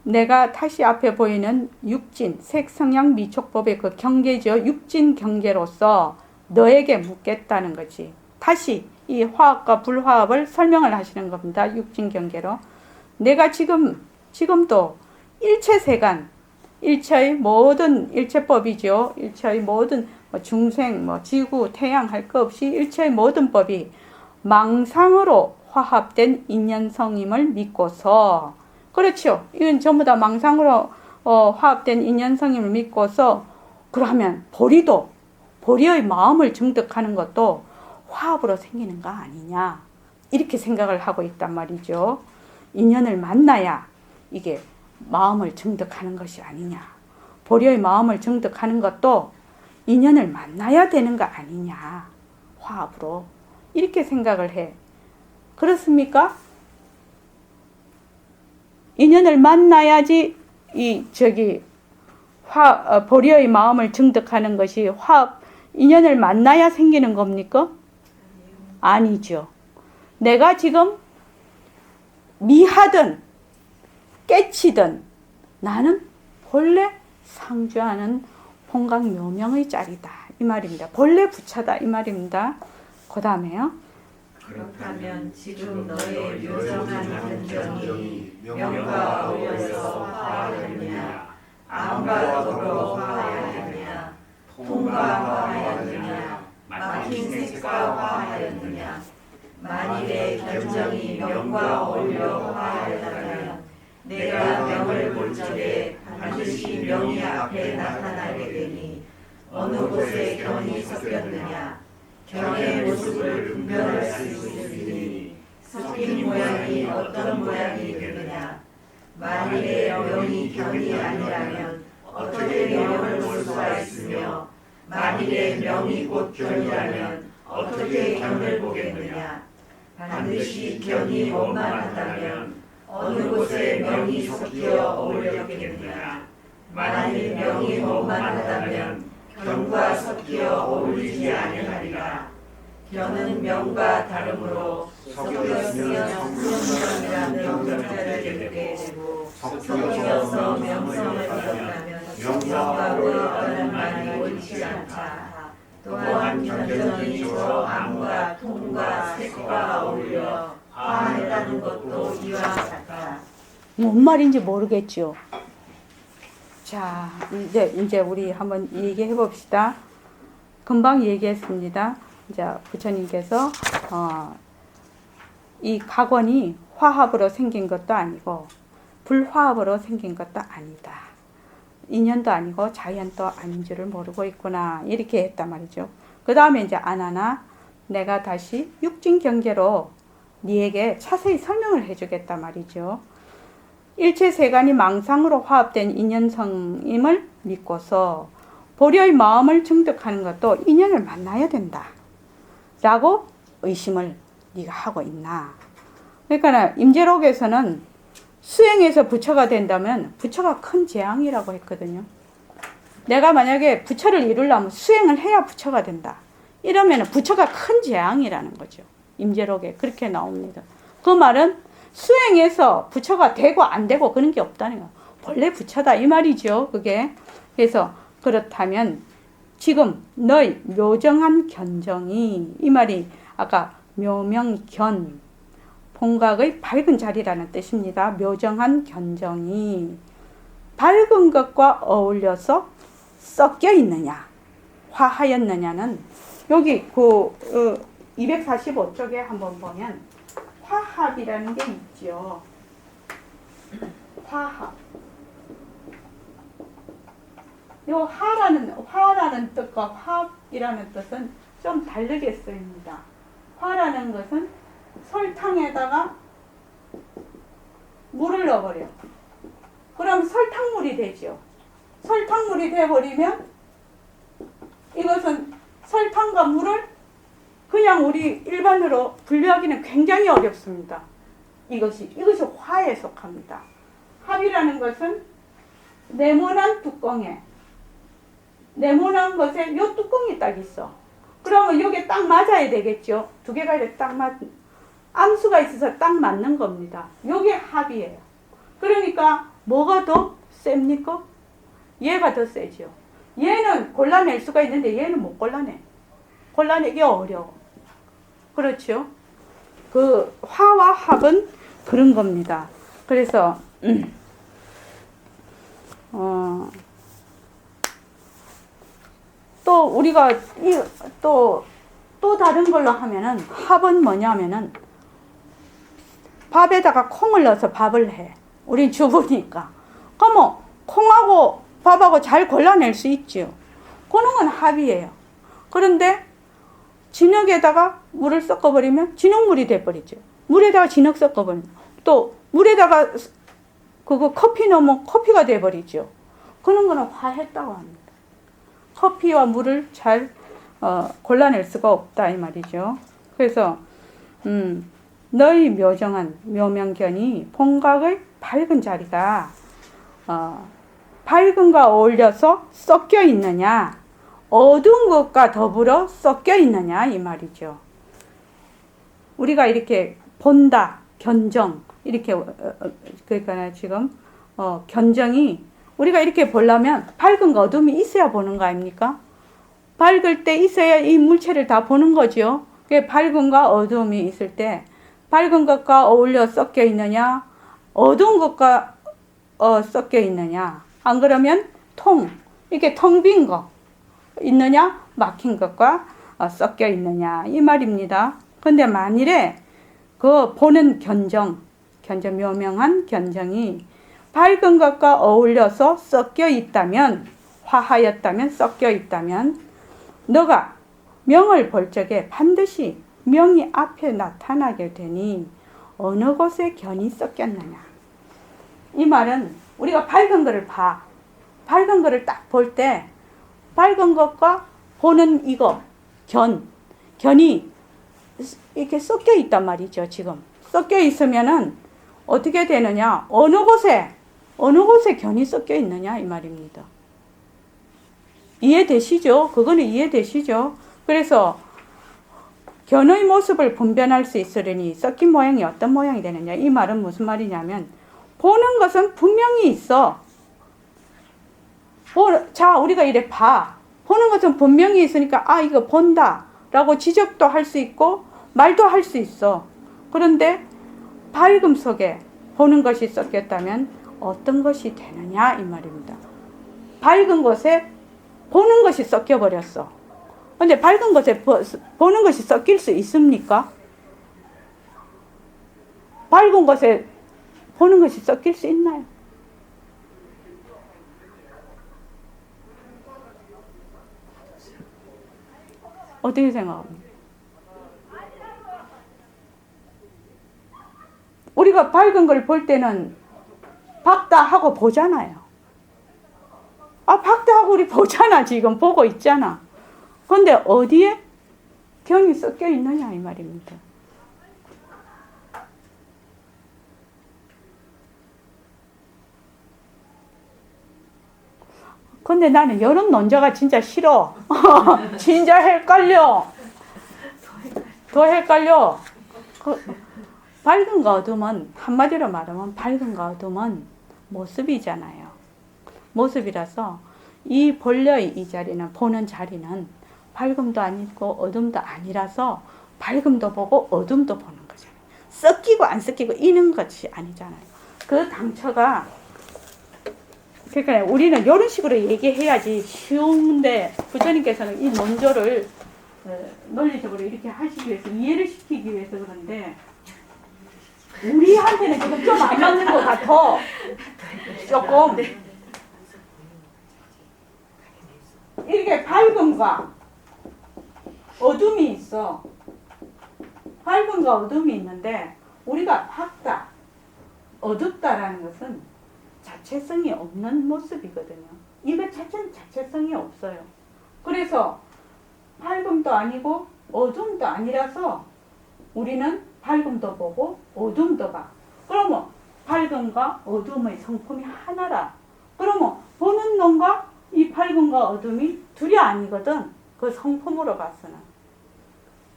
내가 다시 앞에 보이는 육진, 색성향 미촉법의 그 경계죠. 육진 경계로서 너에게 묻겠다는 거지. 다시 이 화합과 불화합을 설명을 하시는 겁니다. 육진 경계로. 내가 지금도 일체세간, 일체의 모든 일체법이죠. 일체의 모든 중생, 지구, 태양 할 것 없이 일체의 모든 법이 망상으로 화합된 인연성임을 믿고서, 그렇죠. 이건 전부 다 망상으로 화합된 인연성임을 믿고서, 그러면 보리의 마음을 증득하는 것도 화합으로 생기는 거 아니냐, 이렇게 생각을 하고 있단 말이죠. 인연을 만나야 이게 마음을 증득하는 것이 아니냐, 보리의 마음을 증득하는 것도 인연을 만나야 되는 거 아니냐, 화합으로, 이렇게 생각을 해. 그렇습니까? 인연을 만나야지 보리의 마음을 증득하는 것이 인연을 만나야 생기는 겁니까? 아니죠. 내가 지금 미하든 깨치든 나는 본래 상주하는 본각묘명의 짤이다, 이 말입니다. 본래 부처다, 이 말입니다. 그 다음에요. 그렇다면 지금 너의 묘정한 견정이 명과 어울려서 화하였느냐, 암과 더불어 화하였느냐, 통과 화하였느냐, 막힌 색과 화하였느냐. 만일에 견정이 명과 어울려 화하였다면 내가 명을 볼 적에 반드시 명이 앞에 나타나게 되니, 어느 곳에 견이 섞였느냐, 견의 모습을 분별할 수 있으니 섞인 모양이 어떤 모양이 되느냐. 만일에 명이 견이 아니라면 어떻게 명을 볼 수가 있으며, 만일에 명이 곧 견이라면 어떻게 견을 보겠느냐. 반드시 견이 원만하다면 어느 곳에 명이 섞여 어울렸겠느냐. 만일 명이 원만하다면 견과 섞여 어울리지 아니하리라. 견은 명과 다름으로 섞였으면 성명이라는 명자를 듣게 되고, 섞여서 명성을 얻었다면 명과 의라는 말이 옳지 않다. 또한 견정이 주로 암과 통과 색과 어울려 화했다는 것도 이와 같다. 뭔 말인지 모르겠죠. 자, 이제 우리 한번 얘기해 봅시다. 금방 얘기했습니다. 이제 부처님께서 이 각원이 화합으로 생긴 것도 아니고 불화합으로 생긴 것도 아니다. 인연도 아니고 자연도 아닌 줄을 모르고 있구나, 이렇게 했단 말이죠. 그 다음에 이제 아나나 내가 다시 육진 경계로 네에게 자세히 설명을 해주겠다 말이죠. 일체 세간이 망상으로 화합된 인연성임을 믿고서 보려의 마음을 증득하는 것도 인연을 만나야 된다 라고 의심을 네가 하고 있나. 그러니까 임재록에서는 수행에서 부처가 된다면 부처가 큰 재앙이라고 했거든요. 내가 만약에 부처를 이루려면 수행을 해야 부처가 된다 이러면 부처가 큰 재앙이라는 거죠. 임재록에 그렇게 나옵니다. 그 말은 수행해서 부처가 되고 안 되고 그런 게 없다는 거. 본래 부처다 이 말이죠. 그게. 그래서 그렇다면 지금 너의 묘정한 견정이, 이 말이 아까 묘명견 본각의 밝은 자리라는 뜻입니다. 묘정한 견정이 밝은 것과 어울려서 섞여 있느냐 화하였느냐는 여기 그 245쪽에 한번 보면 화합이라는 게 있죠. 화합. 요 화라는 뜻과 합이라는 뜻은 좀 다르게 쓰입니다. 화라는 것은 설탕에다가 물을 넣어버려. 그럼 설탕물이 되죠. 설탕물이 돼버리면 이것은 설탕과 물을 그냥 우리 일반으로 분류하기는 굉장히 어렵습니다. 이것이 화에 속합니다. 합이라는 것은 네모난 뚜껑에 네모난 것에 요 뚜껑이 딱 있어. 그러면 요게 딱 맞아야 되겠죠. 두 개가 이렇게 딱 암수가 있어서 딱 맞는 겁니다. 요게 합이에요. 그러니까 뭐가 더 셉니까? 얘가 더 세죠. 얘는 골라낼 수가 있는데 얘는 못 골라내. 골라내기 어려워. 그렇죠? 그 화와 합은 그런 겁니다. 그래서 또 우리가 또 다른 걸로 하면은 합은 뭐냐면은 밥에다가 콩을 넣어서 밥을 해. 우린 주부니까. 그러면 콩하고 밥하고 잘 골라낼 수 있죠. 그런 건 합이에요. 그런데 진흙에다가 물을 섞어버리면 진흙물이 돼버리죠. 물에다가 진흙 섞어버리면 또 물에다가 그거 커피 넣으면 커피가 돼버리죠. 그런 거는 화했다고 합니다. 커피와 물을 잘 골라낼 수가 없다 이 말이죠. 그래서 너희 묘정한 묘명견이 본각의 밝은 자리가 밝은과 어울려서 섞여 있느냐 어두운 것과 더불어 섞여 있느냐 이 말이죠. 우리가 이렇게 본다 견정 이렇게 그러니까 지금 견정이 우리가 이렇게 보려면 밝은 거 어둠이 있어야 보는 거 아닙니까? 밝을 때 있어야 이 물체를 다 보는 거죠. 밝음과 어두움이 있을 때 밝은 것과 어울려 섞여 있느냐 어두운 것과 섞여 있느냐 안 그러면 이렇게 텅 빈 거 있느냐 막힌 것과 섞여 있느냐 이 말입니다. 근데 만일에 그 보는 견정 묘명한 견정이 밝은 것과 어울려서 섞여 있다면 화하였다면 섞여 있다면 너가 명을 볼 적에 반드시 명이 앞에 나타나게 되니 어느 곳에 견이 섞였느냐 이 말은 우리가 밝은 거를 밝은 거를 딱 볼 때 밝은 것과 보는 이거 견이 이렇게 섞여 있단 말이죠. 지금 섞여 있으면은 어떻게 되느냐 어느 곳에 견이 섞여 있느냐 이 말입니다. 이해되시죠? 그거는 이해되시죠? 그래서 견의 모습을 분별할 수 있으려니 섞인 모양이 어떤 모양이 되느냐 이 말은 무슨 말이냐면 보는 것은 분명히 있어. 자 우리가 이래 보는 것은 분명히 있으니까 이거 본다 라고 지적도 할 수 있고 말도 할 수 있어. 그런데 밝음 속에 보는 것이 섞였다면 어떤 것이 되느냐 이 말입니다. 밝은 곳에 보는 것이 섞여 버렸어. 근데 밝은 것에 보는 것이 섞일 수 있습니까? 밝은 것에 보는 것이 섞일 수 있나요? 어떻게 생각합니까? 우리가 밝은 걸 볼 때는 밝다 하고 보잖아요. 아, 밝다 하고 우리 보잖아. 지금 보고 있잖아. 근데 어디에 견이 섞여 있느냐 이 말입니다. 근데 나는 이런 논자가 진짜 싫어. 진짜 헷갈려. 더 헷갈려. 밝은과 어둠은 한마디로 말하면 밝은과 어둠은 모습이잖아요. 모습이라서 이 본래의 이 자리는 보는 자리는 밝음도 아니고 어둠도 아니라서 밝음도 보고 어둠도 보는 거잖아요. 섞이고 안 섞이고 이는 것이 아니잖아요. 그 당처가 그러니까 우리는 이런 식으로 얘기해야지 쉬운데 부처님께서는 이 논조를 논리적으로 이렇게 하시기 위해서 이해를 시키기 위해서 그런데 우리한테는 지금 좀 안 맞는 것 같아. 조금 이렇게 밝음과 어둠이 있어. 밝음과 어둠이 있는데 우리가 밝다, 어둡다라는 것은 자체성이 없는 모습이거든요. 이거 자체는 자체성이 없어요. 그래서 밝음도 아니고 어둠도 아니라서 우리는 밝음도 보고 어둠도 봐. 그러면 밝음과 어둠의 성품이 하나라. 그러면 보는 놈과 이 밝음과 어둠이 둘이 아니거든. 그 성품으로 봐서는.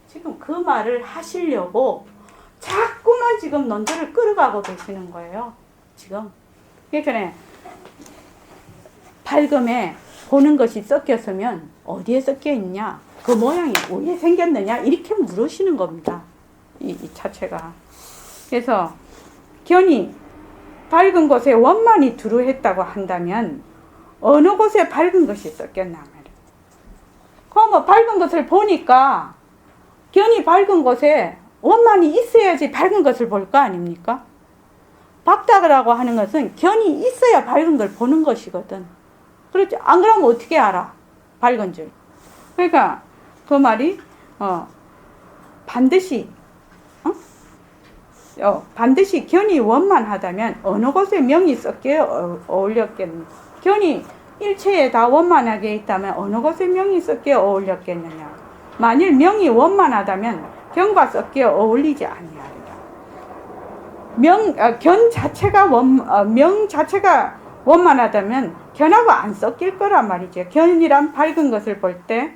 지금 그 말을 하시려고 자꾸만 지금 논조를 끌어가고 계시는 거예요. 지금. 그러니까 밝음에 보는 것이 섞였으면 어디에 섞여 있냐? 그 모양이 어디에 생겼느냐? 이렇게 물으시는 겁니다. 이 자체가. 그래서 견이 밝은 곳에 원만이 두루했다고 한다면 어느 곳에 밝은 것이 섞였나 말이에요. 그럼 밝은 것을 보니까 견이 밝은 곳에 원만이 있어야지 밝은 것을 볼 거 아닙니까? 밝다라고 하는 것은 견이 있어야 밝은 걸 보는 것이거든. 그렇죠? 안 그러면 어떻게 알아? 밝은 줄. 그러니까 그 말이 반드시 반드시 견이 원만하다면 어느 곳에 명이 섞여 어울렸겠느냐. 견이 일체에 다 원만하게 있다면 어느 곳에 명이 섞여 어울렸겠느냐. 만일 명이 원만하다면 견과 섞여 어울리지 아니하리라. 견 자체가 명 자체가 원만하다면 견하고 안 섞일 거란 말이죠. 견이란 밝은 것을 볼 때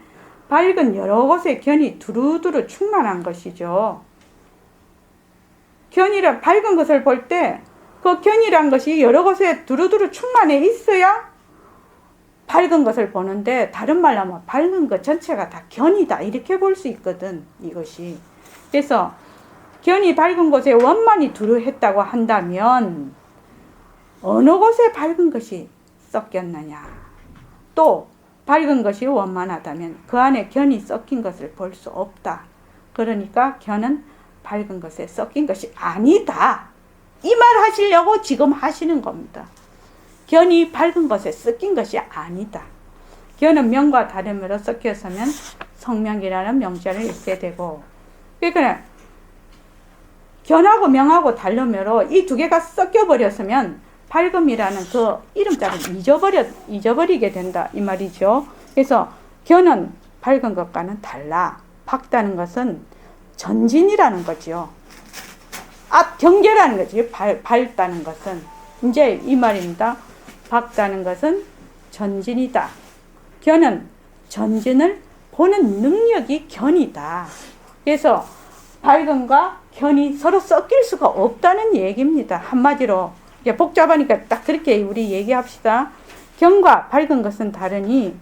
밝은 여러 곳에 견이 두루두루 충만한 것이죠. 견이란 밝은 것을 볼 때 그 견이란 것이 여러 곳에 두루두루 충만해 있어야 밝은 것을 보는데, 다른 말로 하면 밝은 것 전체가 다 견이다 이렇게 볼 수 있거든. 이것이. 그래서 견이 밝은 곳에 원만이 두루했다고 한다면 어느 곳에 밝은 것이 섞였느냐. 또 밝은 것이 원만하다면 그 안에 견이 섞인 것을 볼 수 없다. 그러니까 견은 밝은 것에 섞인 것이 아니다. 이 말 하시려고 지금 하시는 겁니다. 견이 밝은 것에 섞인 것이 아니다. 견은 명과 다름으로 섞였으면 성명이라는 명자를 읽게 되고, 그러니까 견하고 명하고 다름으로 이 두 개가 섞여버렸으면 밝음이라는 그 이름자를 잊어버리게 된다 이 말이죠. 그래서 견은 밝은 것과는 달라. 밝다는 것은 전진이라는 거죠. 경계라는 거지. 밝다는 것은 이제 이 말입니다. 밝다는 것은 전진이다. 견은 전진을 보는 능력이 견이다. 그래서 밝음과 견이 서로 섞일 수가 없다는 얘기입니다. 한마디로 이제 복잡하니까 딱 그렇게 우리 얘기합시다. 견과 밝은 것은 다르니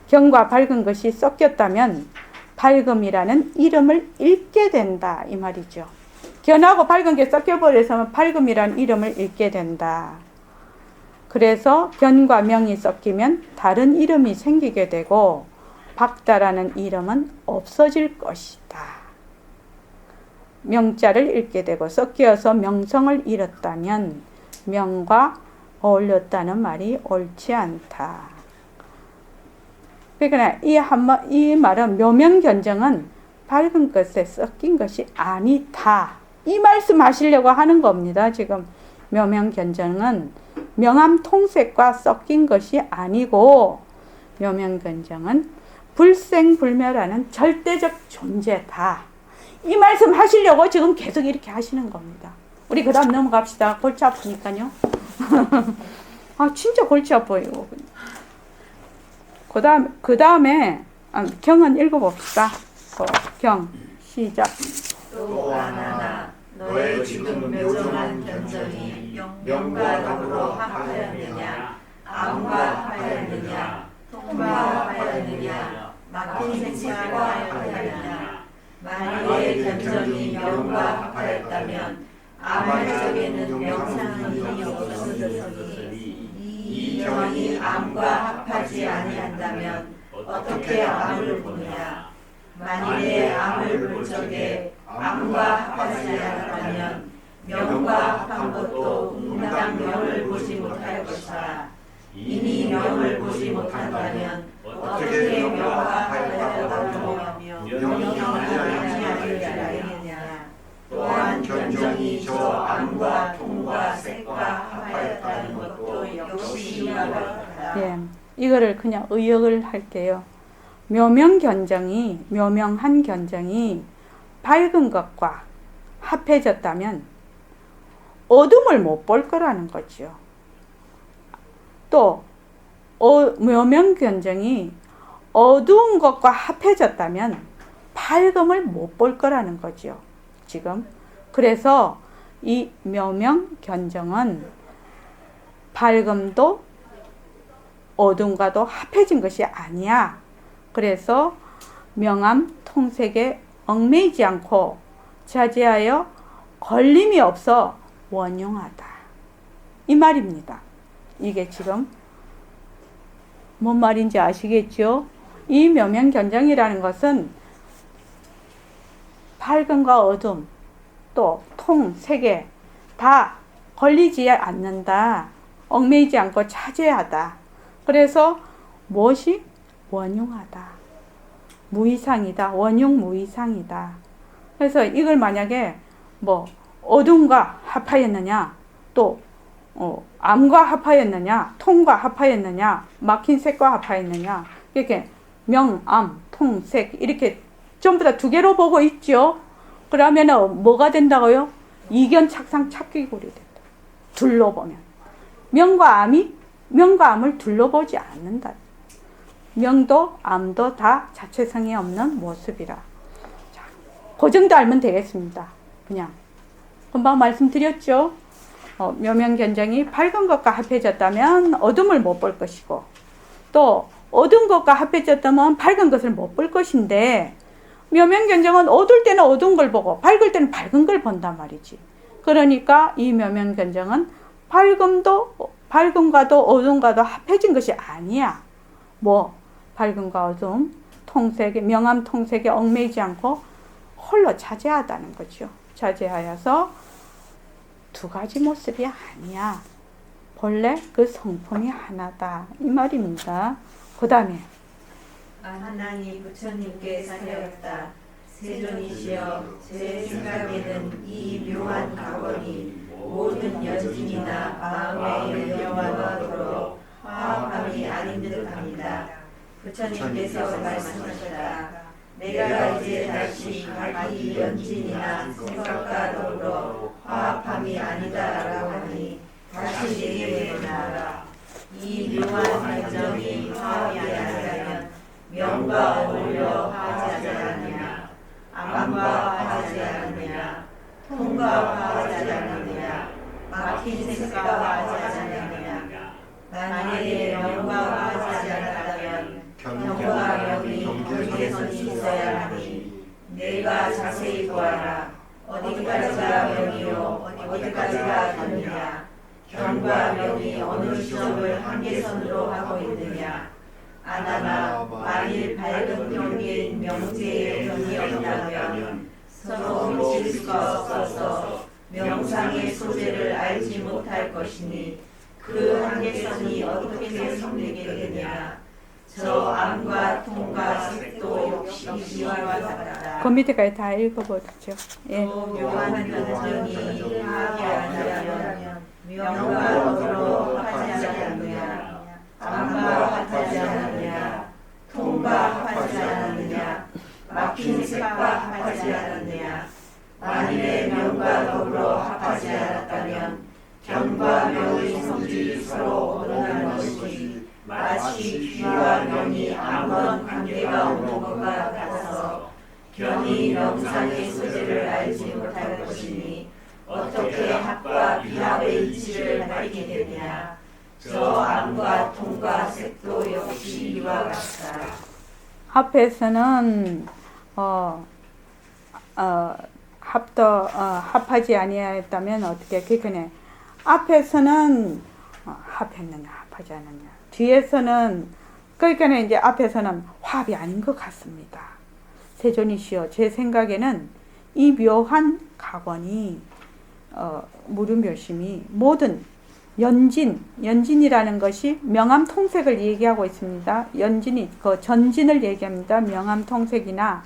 견과 밝은 것이 섞였다면 밝음이라는 이름을 잃게 된다 이 말이죠. 견하고 밝은 게 섞여버려서 밝음이라는 이름을 잃게 된다. 그래서 견과 명이 섞이면 다른 이름이 생기게 되고 밝다라는 이름은 없어질 것이다. 명자를 잃게 되고 섞여서 명성을 잃었다면 명과 어울렸다는 말이 옳지 않다. 그러니까 이 말은 묘명견정은 밝은 것에 섞인 것이 아니다. 이 말씀 하시려고 하는 겁니다. 지금 묘명견정은 명암통색과 섞인 것이 아니고 묘명견정은 불생불멸하는 절대적 존재다. 이 말씀 하시려고 지금 계속 이렇게 하시는 겁니다. 우리 그 다음 넘어갑시다. 골치 아프니까요. 아 진짜 골치 아파요. 그 다음에 경은 읽어봅시다. 경 시작. 또 하나 너의 지금 묘정한 견정이 명과 더불어 합하였느냐 암과 합하였느냐 통과 합하였느냐 막힌 생사와 합하였느냐 만일의 견정이 명과 합하였다면 암할 적에는 명상이 없었으니 이 경이 암과 합하지 아니한다면 어떻게 암을 보느냐 만일에 암을 볼 적에 암과 합하지 않았다면 명과 합한 것도 응당 명을 보지 못할 것이라 이미 명을 보지 못한다면 어떻게 명과 합하였다고 하며 명이 아니하리냐 또한 견정이 저 암과 통과 색과 합하였다는 것도 역시 이와 같다. 예, 이거를 그냥 의역을 할게요. 묘명한 견정이 밝은 것과 합해졌다면 어둠을 못 볼 거라는 거죠. 또 묘명견정이 어두운 것과 합해졌다면 밝음을 못 볼 거라는 거죠. 지금 그래서 이 묘명견정은 밝음도 어둠과도 합해진 것이 아니야. 그래서 명암통색에 얽매이지 않고 자제하여 걸림이 없어 원용하다. 이 말입니다. 이게 지금 뭔 말인지 아시겠죠? 이 묘명견정이라는 것은 밝음과 어둠 또 통, 색에 다 걸리지 않는다. 얽매이지 않고 차지하다. 그래서 무엇이? 원용하다. 무이상이다. 원용 무이상이다. 그래서 이걸 만약에 뭐 어둠과 합하였느냐 또 암과 합하였느냐 통과 합하였느냐 막힌 색과 합하였느냐 이렇게 명, 암, 통, 색 이렇게 전부 다 두 개로 보고 있죠. 그러면 뭐가 된다고요? 이견 착상 착기골이 된다. 둘러보면 명과 암을 둘러보지 않는다. 명도 암도 다 자체성이 없는 모습이라. 자, 그 정도 알면 되겠습니다. 그냥 금방 말씀드렸죠. 묘명견정이 밝은 것과 합해졌다면 어둠을 못 볼 것이고 또 어두운 것과 합해졌다면 밝은 것을 못 볼 것인데 묘명견정은 어두울 때는 어두운 걸 보고 밝을 때는 밝은 걸 본단 말이지. 그러니까 이 묘명견정은 밝음과도 어둠과도 합해진 것이 아니야. 밝음과 어둠, 통색에 명암 통색에 얽매이지 않고 홀로 자제하다는 거죠. 자제하여서 두 가지 모습이 아니야. 본래 그 성품이 하나다. 이 말입니다. 그 다음에 하나님 부처님께 사하였다. 세존이시여 제 생각에는 이 묘한 각원이 모든 연진이나 마음의 연려와 더불어 화합함이 아닌 듯합니다. 부처님께서 말씀하셨다. 내가 이제 다시 자기 연진이나 생각과 더불어 화합함이 아니다라고 하니 다시 내게 물어라. 이 묘한 감정이 화합이 아니라면 명과 어울려 화하지 않느냐 암과 화하지 않느냐 통과 화하지 않느냐 막힌 생각과 화하지 않느냐 만일에 명과 화하지 않았다면 경과 명이 경계선이 있어야 하니 내가 자세히 보아라. 어디까지가 명이요 어디까지가 견이냐 경과 명이 어느 시점을 한계선으로 하고 있느냐 아나나 만일 밝은 경계인 명제의 경이 없다면 서로 미칠 수가 없어서 명상의 소재를 알지 못할 것이니 그 한계선이 어떻게 성립이 되느냐 저 암과 통과 색도 역시 이와 같다. 그 밑에까지 다 읽어보죠. 예. 묘한 견정이 화합하면 명과 더불어 합하지 않느냐. 암과 합하지 않느냐. 통과 합하지 않느냐. 막힌 색과 합하지 않느냐. 만일에 명과 더불어 합하지 않았다면 견과 명의 성질이 서로 어긋나는 것이 마치 귀와 명이 아무런 관계가 없는 것과 같아서 견이 명상의 소재를 알지 못할 것이니 어떻게 합과 비합의 이치를 밝히겠느냐. 저 암과 통과 색도 역시 이와 같다. 앞에서는 합하지 아니하였다면 어떻게 그러니까 앞에서는 합했느냐 합하지 않았느냐, 뒤에서는 그러니까 이제 앞에서는 화합이 아닌 것 같습니다. 세존이시여, 제 생각에는 이 묘한 각원이 무료묘심이 모든 연진이라는 것이 명암통색을 얘기하고 있습니다. 연진이 그 전진을 얘기합니다. 명암통색이나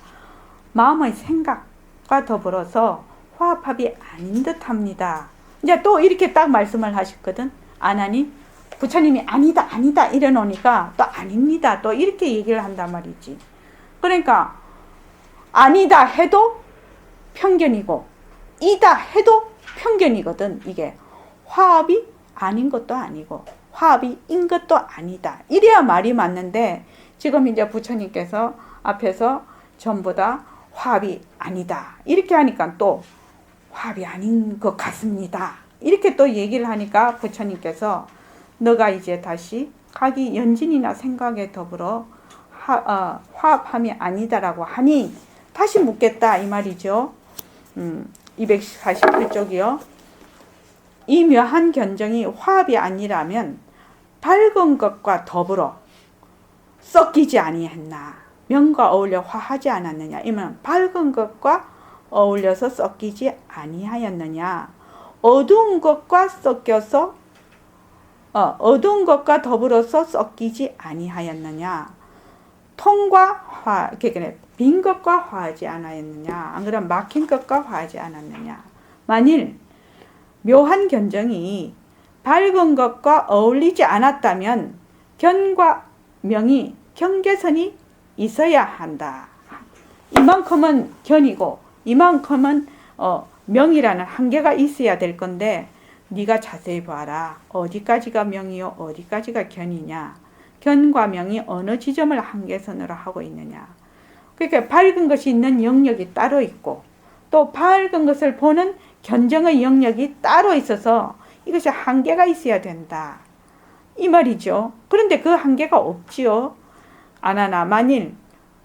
마음의 생각과 더불어서 화합합이 아닌 듯합니다. 이제 또 이렇게 딱 말씀을 하셨거든. 안 하니? 부처님이 아니다 이래 놓으니까 또 아닙니다 또 이렇게 얘기를 한단 말이지. 그러니까 아니다 해도 편견이고 이다 해도 편견이거든. 이게 화합이 아닌 것도 아니고 화합이 인 것도 아니다, 이래야 말이 맞는데 지금 이제 부처님께서 앞에서 전부 다 화합이 아니다 이렇게 하니까 또 화합이 아닌 것 같습니다 이렇게 또 얘기를 하니까 부처님께서 너가 이제 다시 각이 연진이나 생각에 더불어 화합함이 아니다라고 하니 다시 묻겠다 이 말이죠. 248쪽이요. 이 묘한 견정이 화합이 아니라면 밝은 것과 더불어 섞이지 아니했나. 명과 어울려 화하지 않았느냐. 이면 밝은 것과 어울려서 섞이지 아니하였느냐. 어두운 것과 섞여서 어두운 것과 더불어서 섞이지 아니하였느냐. 통과 화, 그러니까 빈 것과 화하지 않았느냐. 안 그러면 막힌 것과 화하지 않았느냐. 만일 묘한 견정이 밝은 것과 어울리지 않았다면 견과 명이 경계선이 있어야 한다. 이만큼은 견이고 이만큼은 명이라는 한계가 있어야 될 건데 네가 자세히 봐라. 어디까지가 명이요 어디까지가 견이냐. 견과 명이 어느 지점을 한계선으로 하고 있느냐. 그러니까 밝은 것이 있는 영역이 따로 있고 또 밝은 것을 보는 견정의 영역이 따로 있어서 이것이 한계가 있어야 된다 이 말이죠. 그런데 그 한계가 없지요. 아나나 만일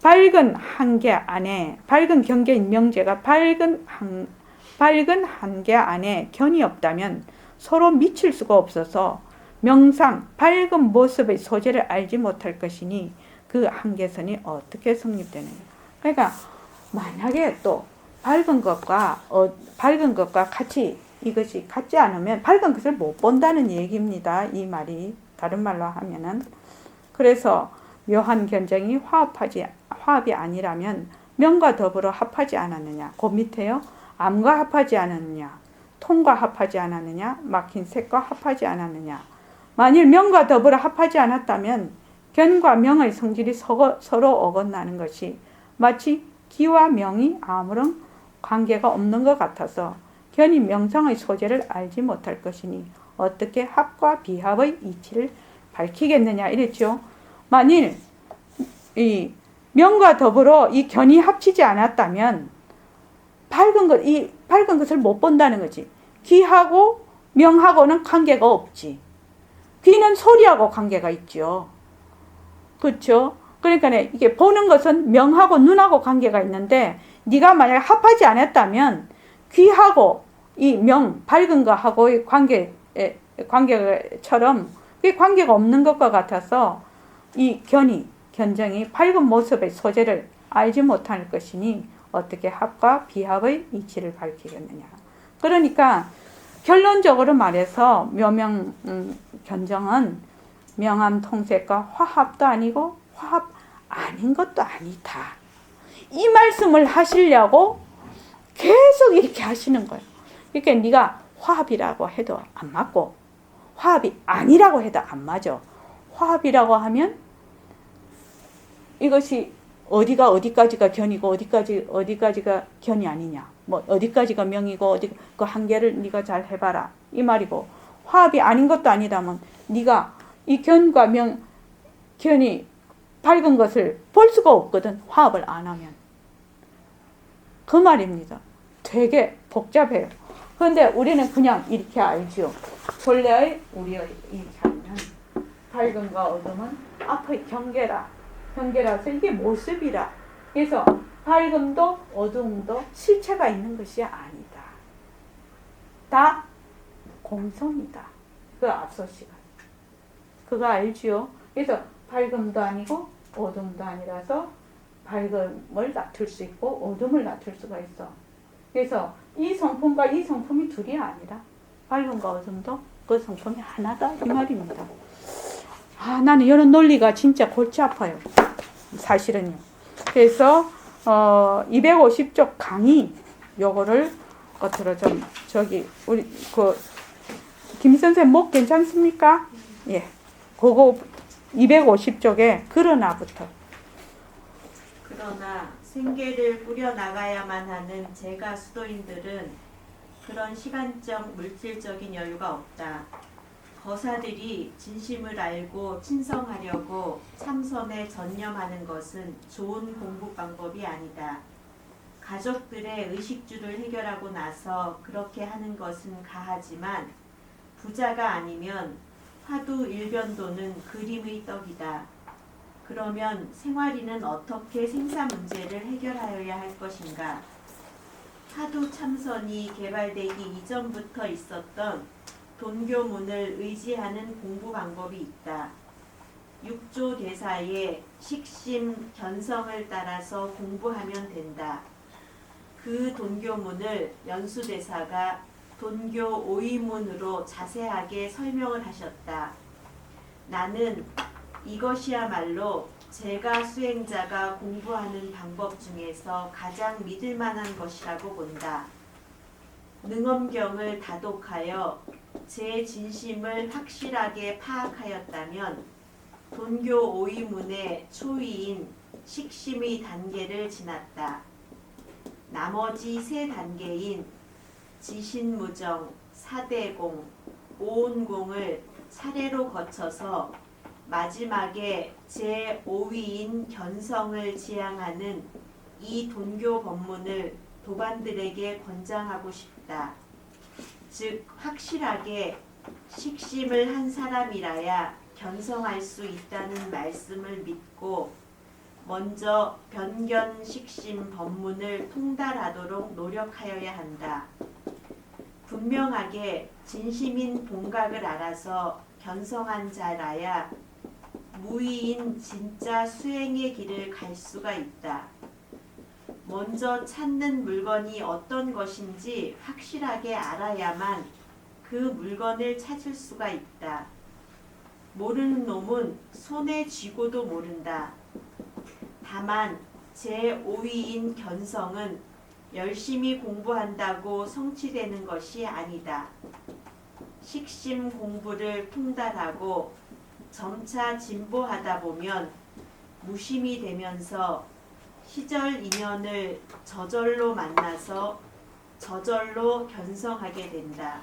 밝은 한계 안에 밝은 경계인 명제가 밝은 한계 안에 견이 없다면 서로 미칠 수가 없어서 명상 밝은 모습의 소재를 알지 못할 것이니 그 한계선이 어떻게 성립되느냐. 그러니까 만약에 또 밝은 것과 같이 이것이 같지 않으면 밝은 것을 못 본다는 얘기입니다. 이 말이 다른 말로 하면은. 그래서 묘한 견정이 화합이 아니라면 명과 더불어 합하지 않았느냐. 그 밑에요. 암과 합하지 않았느냐. 통과 합하지 않았느냐. 막힌 색과 합하지 않았느냐. 만일 명과 더불어 합하지 않았다면 견과 명의 성질이 서로 어긋나는 것이 마치 기와 명이 아무런 관계가 없는 것 같아서 견이 명상의 소재를 알지 못할 것이니 어떻게 합과 비합의 이치를 밝히겠느냐 이랬죠. 만일 이 명과 더불어 이 견이 합치지 않았다면 이 밝은 것을 못 본다는 거지. 귀하고 명하고는 관계가 없지. 귀는 소리하고 관계가 있죠. 그렇죠? 그러니까 이게 보는 것은 명하고 눈하고 관계가 있는데 네가 만약에 합하지 않았다면 귀하고 이 명, 밝은 거하고의 관계처럼 그게 관계가 없는 것과 같아서 이 견정이 밝은 모습의 소재를 알지 못할 것이니 어떻게 합과 비합의 이치를 밝히겠느냐. 그러니까 결론적으로 말해서 묘명 견정은 명암통색과 화합도 아니고 화합 아닌 것도 아니다. 이 말씀을 하시려고 계속 이렇게 하시는 거예요. 그러니까 네가 화합이라고 해도 안 맞고 화합이 아니라고 해도 안 맞아. 화합이라고 하면 이것이 어디가 어디까지가 견이고 어디까지가 견이 아니냐. 뭐 어디까지가 명이고 어디 그 한계를 네가 잘 해봐라 이 말이고, 화합이 아닌 것도 아니다면 네가 이 견과 견이 밝은 것을 볼 수가 없거든. 화합을 안 하면. 그 말입니다. 되게 복잡해요. 그런데 우리는 그냥 이렇게 알죠. 본래의 우리의 이 삶은 밝음과 어둠은 앞의 경계라. 경계라서 이게 모습이라. 그래서 밝음도 어둠도 실체가 있는 것이 아니다. 다 공성이다. 그 앞서 시간. 그거 알지요? 그래서 밝음도 아니고 어둠도 아니라서 밝음을 나툴 수 있고 어둠을 나툴 수가 있어. 그래서 이 성품과 이 성품이 둘이 아니라 밝음과 어둠도 그 성품이 하나다 이 말입니다. 나는 이런 논리가 진짜 골치 아파요. 사실은요. 그래서 250쪽 강의 요거를 겉으로 좀 우리 김 선생 목 괜찮습니까? 예. 그거 250쪽에 그러나부터. 그러나 생계를 꾸려나가야만 하는 제가 수도인들은 그런 시간적 물질적인 여유가 없다. 거사들이 진심을 알고 친성하려고 참선에 전념하는 것은 좋은 공부 방법이 아니다. 가족들의 의식주를 해결하고 나서 그렇게 하는 것은 가하지만 부자가 아니면 화두 일변도는 그림의 떡이다. 그러면 생활인은 어떻게 생사 문제를 해결하여야 할 것인가? 화두 참선이 개발되기 이전부터 있었던 돈교문을 의지하는 공부 방법이 있다. 육조 대사의 식심 견성을 따라서 공부하면 된다. 그 돈교문을 연수대사가 돈교 오이문으로 자세하게 설명을 하셨다. 나는 이것이야말로 제가 수행자가 공부하는 방법 중에서 가장 믿을 만한 것이라고 본다. 능엄경을 다독하여 제 진심을 확실하게 파악하였다면 돈교 오이문의 초위인 식심의 단계를 지났다. 나머지 세 단계인 지신무정, 사대공, 오온공을 차례로 거쳐서 마지막에 제5위인 견성을 지향하는 이 돈교 법문을 도반들에게 권장하고 싶다. 즉 확실하게 식심을 한 사람이라야 견성할 수 있다는 말씀을 믿고 먼저 변견식심 법문을 통달하도록 노력하여야 한다. 분명하게 진심인 본각을 알아서 견성한 자라야 무의인 진짜 수행의 길을 갈 수가 있다. 먼저 찾는 물건이 어떤 것인지 확실하게 알아야만 그 물건을 찾을 수가 있다. 모르는 놈은 손에 쥐고도 모른다. 다만 제5위인 견성은 열심히 공부한다고 성취되는 것이 아니다. 식심 공부를 통달하고 점차 진보하다 보면 무심이 되면서 시절 인연을 저절로 만나서 저절로 견성하게 된다.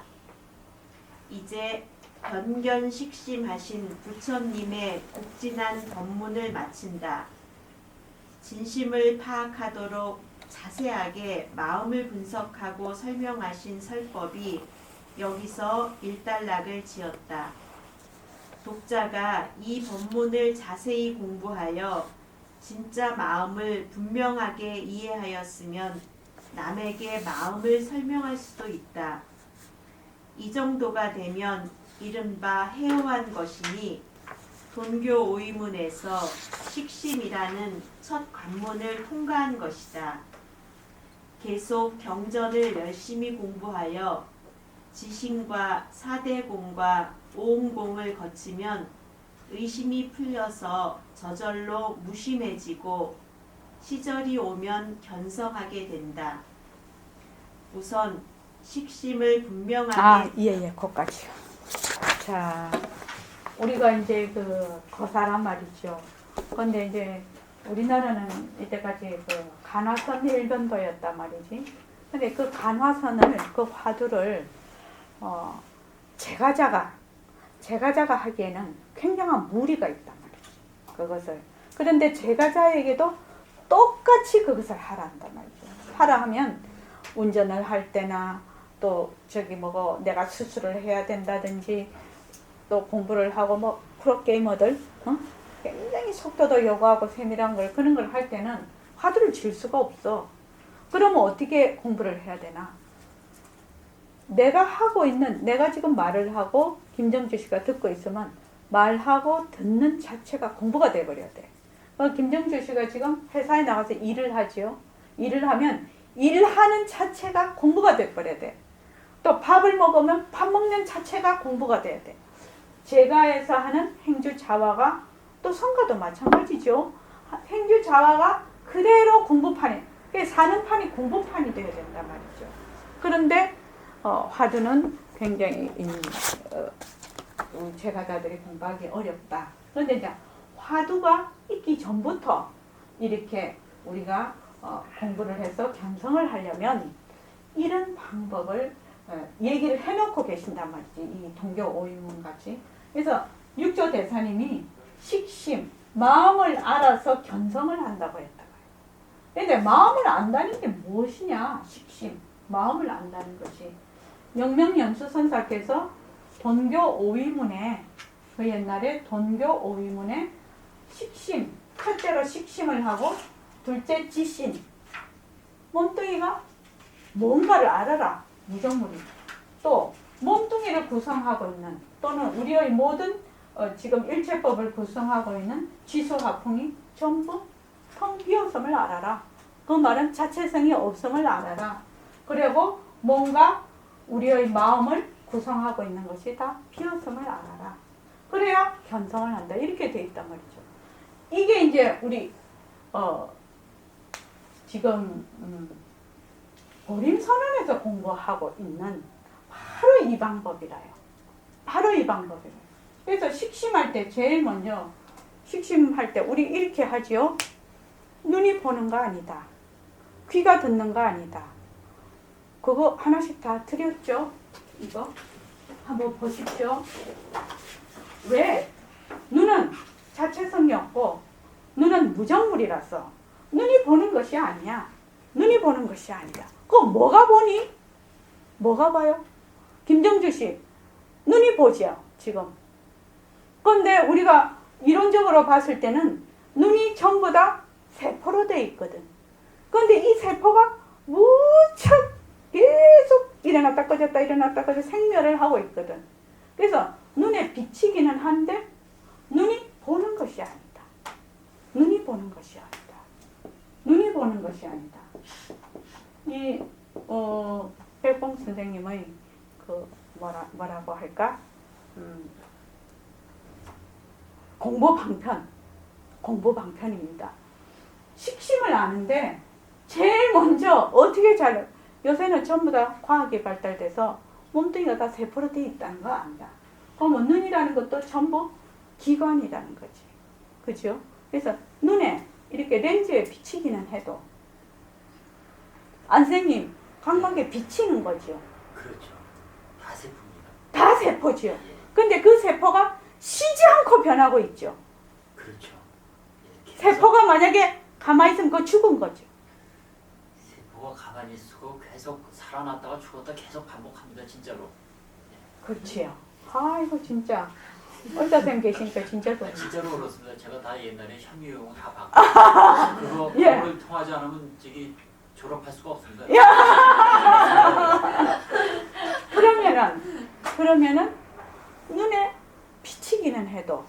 이제 변견식심하신 부처님의 국진한 법문을 마친다. 진심을 파악하도록 자세하게 마음을 분석하고 설명하신 설법이 여기서 일단락을 지었다. 독자가 이 법문을 자세히 공부하여 진짜 마음을 분명하게 이해하였으면 남에게 마음을 설명할 수도 있다. 이 정도가 되면 이른바 해오한 것이니 돈교 오이문에서 식심이라는 첫 관문을 통과한 것이다. 계속 경전을 열심히 공부하여 지신과 사대공과 오음공을 거치면 의심이 풀려서 저절로 무심해지고 시절이 오면 견성하게 된다. 우선 식심을 분명하게 예, 거기까지요. 자, 우리가 이제 거사란 말이죠. 근데 이제 우리나라는 이때까지 간화선 일변도였단 말이지. 근데 그 간화선을, 그 화두를, 제가자가 하기에는 굉장한 무리가 있단 말이지. 그것을. 그런데 제가자에게도 똑같이 그것을 하란단 말이죠. 하라 하면 운전을 할 때나 또 내가 수술을 해야 된다든지 또 공부를 하고 프로게이머들 굉장히 속도도 요구하고 세밀한 그런 걸 할 때는 화두를 질 수가 없어. 그러면 어떻게 공부를 해야 되나? 내가 지금 말을 하고 김정주 씨가 듣고 있으면 말하고 듣는 자체가 공부가 돼버려야 돼. 김정주 씨가 지금 회사에 나가서 일을 하지요. 일을 하면 일하는 자체가 공부가 돼버려야 돼. 또 밥을 먹으면 밥 먹는 자체가 공부가 돼야 돼. 제가에서 하는 행주자화가 또 성가도 마찬가지죠. 행주자화가 그대로 공부판에, 사는 판이 공부판이 되어야 된단 말이죠. 그런데 화두는 굉장히 제가자들이 공부하기 어렵다. 그런데 이제 화두가 있기 전부터 이렇게 우리가 공부를 해서 견성을 하려면 이런 방법을 얘기를 해놓고 계신단 말이지. 이 동교 오인문 같이. 그래서 육조 대사님이 식심, 마음을 알아서 견성을 한다고 했다. 근데 마음을 안다는 게 무엇이냐? 식심, 마음을 안다는 것이. 영명연수선사께서 돈교 오위문에, 그 옛날에 돈교 오위문에 식심, 첫째로 식심을 하고 둘째 지신, 몸뚱이가 뭔가를 알아라. 무정물이. 또 몸뚱이를 구성하고 있는, 또는 우리의 모든 지금 일체법을 구성하고 있는 지수화풍이 전부 텅 비었음을 알아라. 그 말은 자체성이 없음을 알아라. 그리고 뭔가 우리의 마음을 구성하고 있는 것이 다 비었음을 알아라. 그래야 견성을 한다. 이렇게 돼 있단 말이죠. 이게 이제 우리 지금 보림선언에서 공부하고 있는 바로 이 방법이라요. 바로 이 방법이라요. 그래서 식심할 때 제일 먼저 식심할 때 우리 이렇게 하지요. 눈이 보는 거 아니다. 귀가 듣는 거 아니다. 그거 하나씩 다 드렸죠? 이거 한번 보십시오. 왜? 눈은 자체성이 없고 눈은 무정물이라서 눈이 보는 것이 아니야. 눈이 보는 것이 아니다. 그거 뭐가 보니? 뭐가 봐요? 김정주 씨, 눈이 보죠, 지금. 그런데 우리가 이론적으로 봤을 때는 눈이 전부 다 세포로 되어 있거든. 그런데 이 세포가 무척 계속 일어났다 꺼졌다 일어났다 꺼졌다 생멸을 하고 있거든. 그래서 눈에 비치기는 한데 눈이 보는 것이 아니다. 눈이 보는 것이 아니다. 눈이 보는 것이 아니다. 이 백봉 선생님의 그 뭐라고 할까? 공부 방편입니다. 식심을 아는데 제일 먼저 어떻게 요새는 전부 다 과학이 발달돼서 몸뚱이가 다 세포로 되어 있다는 거 안다. 그러면 눈이라는 것도 전부 기관이라는 거지. 그죠? 그래서 눈에 이렇게 렌즈에 비치기는 해도 안생님 각막에 비치는 거죠. 그렇죠. 다 세포입니다. 다 세포지요. 예. 근데 그 세포가 쉬지 않고 변하고 있죠. 그렇죠. 예, 계속 세포가 만약에 가만히 있으면 그거 죽은 거죠. 세포가 가만히 있고 계속 살아났다가 죽었다 계속 반복합니다. 진짜로. 그렇지요. 아이고 진짜 의사쌤 계시니까 진짜 좋네. 진짜로 그렇습니다. 제가 다 옛날에 현미용은 다 받고 예. 그걸 통하지 않으면 저기 졸업할 수가 없습니다. 그러면은 눈에 비치기는 해도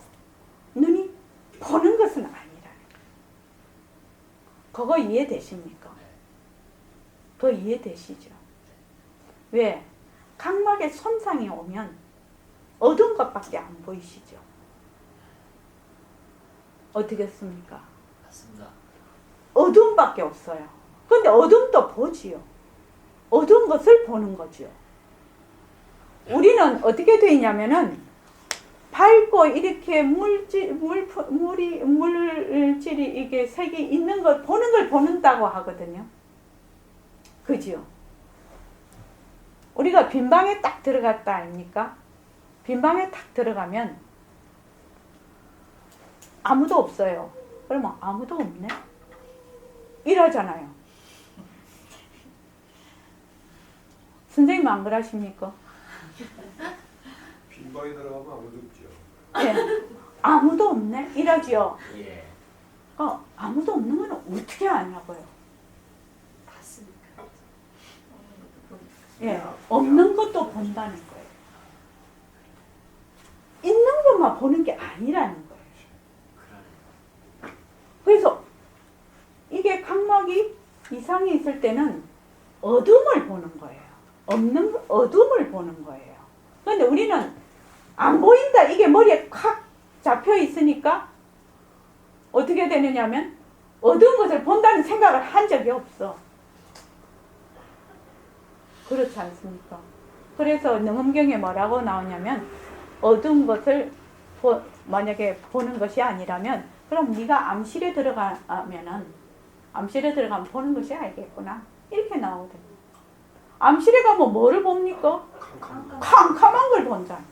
눈이 보는 것은 아니라. 그거 이해되십니까? 그거 이해되시죠? 왜? 각막에 손상이 오면 어두운 것밖에 안 보이시죠? 어떻겠습니까? 맞습니다. 어둠밖에 없어요. 근데 어둠도 보지요. 어두운 것을 보는 거지요. 우리는 어떻게 되어 있냐면은 밝고 이렇게 물질이 이게 색이 있는 걸 보는 걸 보는다고 하거든요. 그지요? 우리가 빈 방에 딱 들어갔다 아닙니까? 빈 방에 딱 들어가면 아무도 없어요. 그러면 아무도 없네? 이러잖아요. 선생님 안 그러십니까? 빈방에 들어가면 아무도 없죠. 네. 아무도 없네? 이러지요. 예. 아무도 없는 건 어떻게 아냐고요. 봤으니까. 예, 없는 것도 본다는 거예요. 있는 것만 보는 게 아니라는 거예요. 그러네. 그래서 이게 각막이 이상이 있을 때는 어둠을 보는 거예요. 없는 어둠을 보는 거예요. 그런데 우리는 안 보인다. 이게 머리에 확 잡혀 있으니까 어떻게 되느냐면 어두운 것을 본다는 생각을 한 적이 없어. 그렇지 않습니까? 그래서 능엄경에 뭐라고 나오냐면 어두운 것을 만약에 보는 것이 아니라면 그럼 네가 암실에 들어가면 보는 것이 알겠구나. 이렇게 나오거든요. 암실에 가면 뭐를 봅니까? 캄캄한 걸 본다는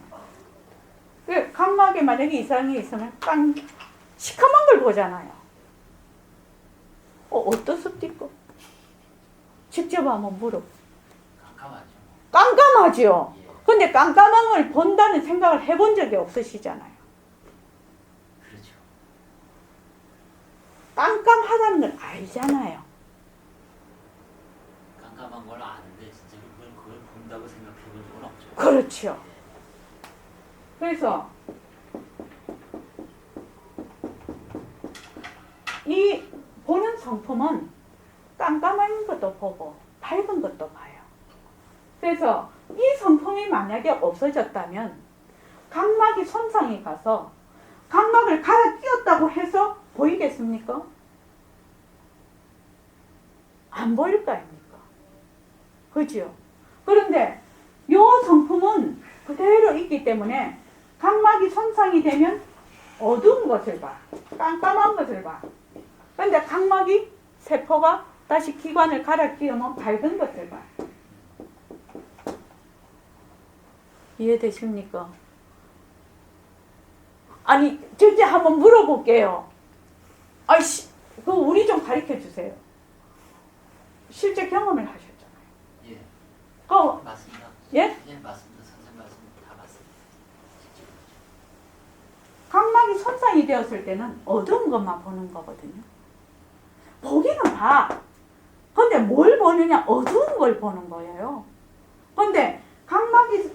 거예요. 각막에 만약에 이상이 있으면 시커먼 걸 보잖아요. 어떻습니까? 직접 한번 물어. 깜깜하죠. 깜깜하죠. 예. 근데 깜깜한 걸 본다는 생각을 해본 적이 없으시잖아요. 그렇죠. 깜깜하다는 걸 알잖아요. 깜깜한 걸 아는데 진짜 그걸 본다고 생각해 본 적은 없죠. 그렇죠. 예. 그래서 이 보는 성품은 깜깜한 것도 보고 밝은 것도 봐요. 그래서 이 성품이 만약에 없어졌다면 각막이 손상이 가서 각막을 갈아 끼웠다고 해서 보이겠습니까? 안 보일 거 아닙니까? 그죠? 그런데 이 성품은 그대로 있기 때문에 각막이 손상이 되면 어두운 것을 봐. 깜깜한 것을 봐. 그런데 각막이 세포가 다시 기관을 갈아 끼우면 밝은 것을 봐. 이해되십니까? 아니, 이제 한번 물어볼게요. 아이씨, 그거 우리 좀 가르쳐 주세요. 실제 경험을 하셨잖아요. 예. 맞습니다. 예? 예, 맞습니다. 선생님 말씀 다 맞습니다. 각막이 손상이 되었을 때는 어두운 것만 보는 거거든요. 보기는 봐. 근데 뭘 보느냐? 어두운 걸 보는 거예요. 근데 각막이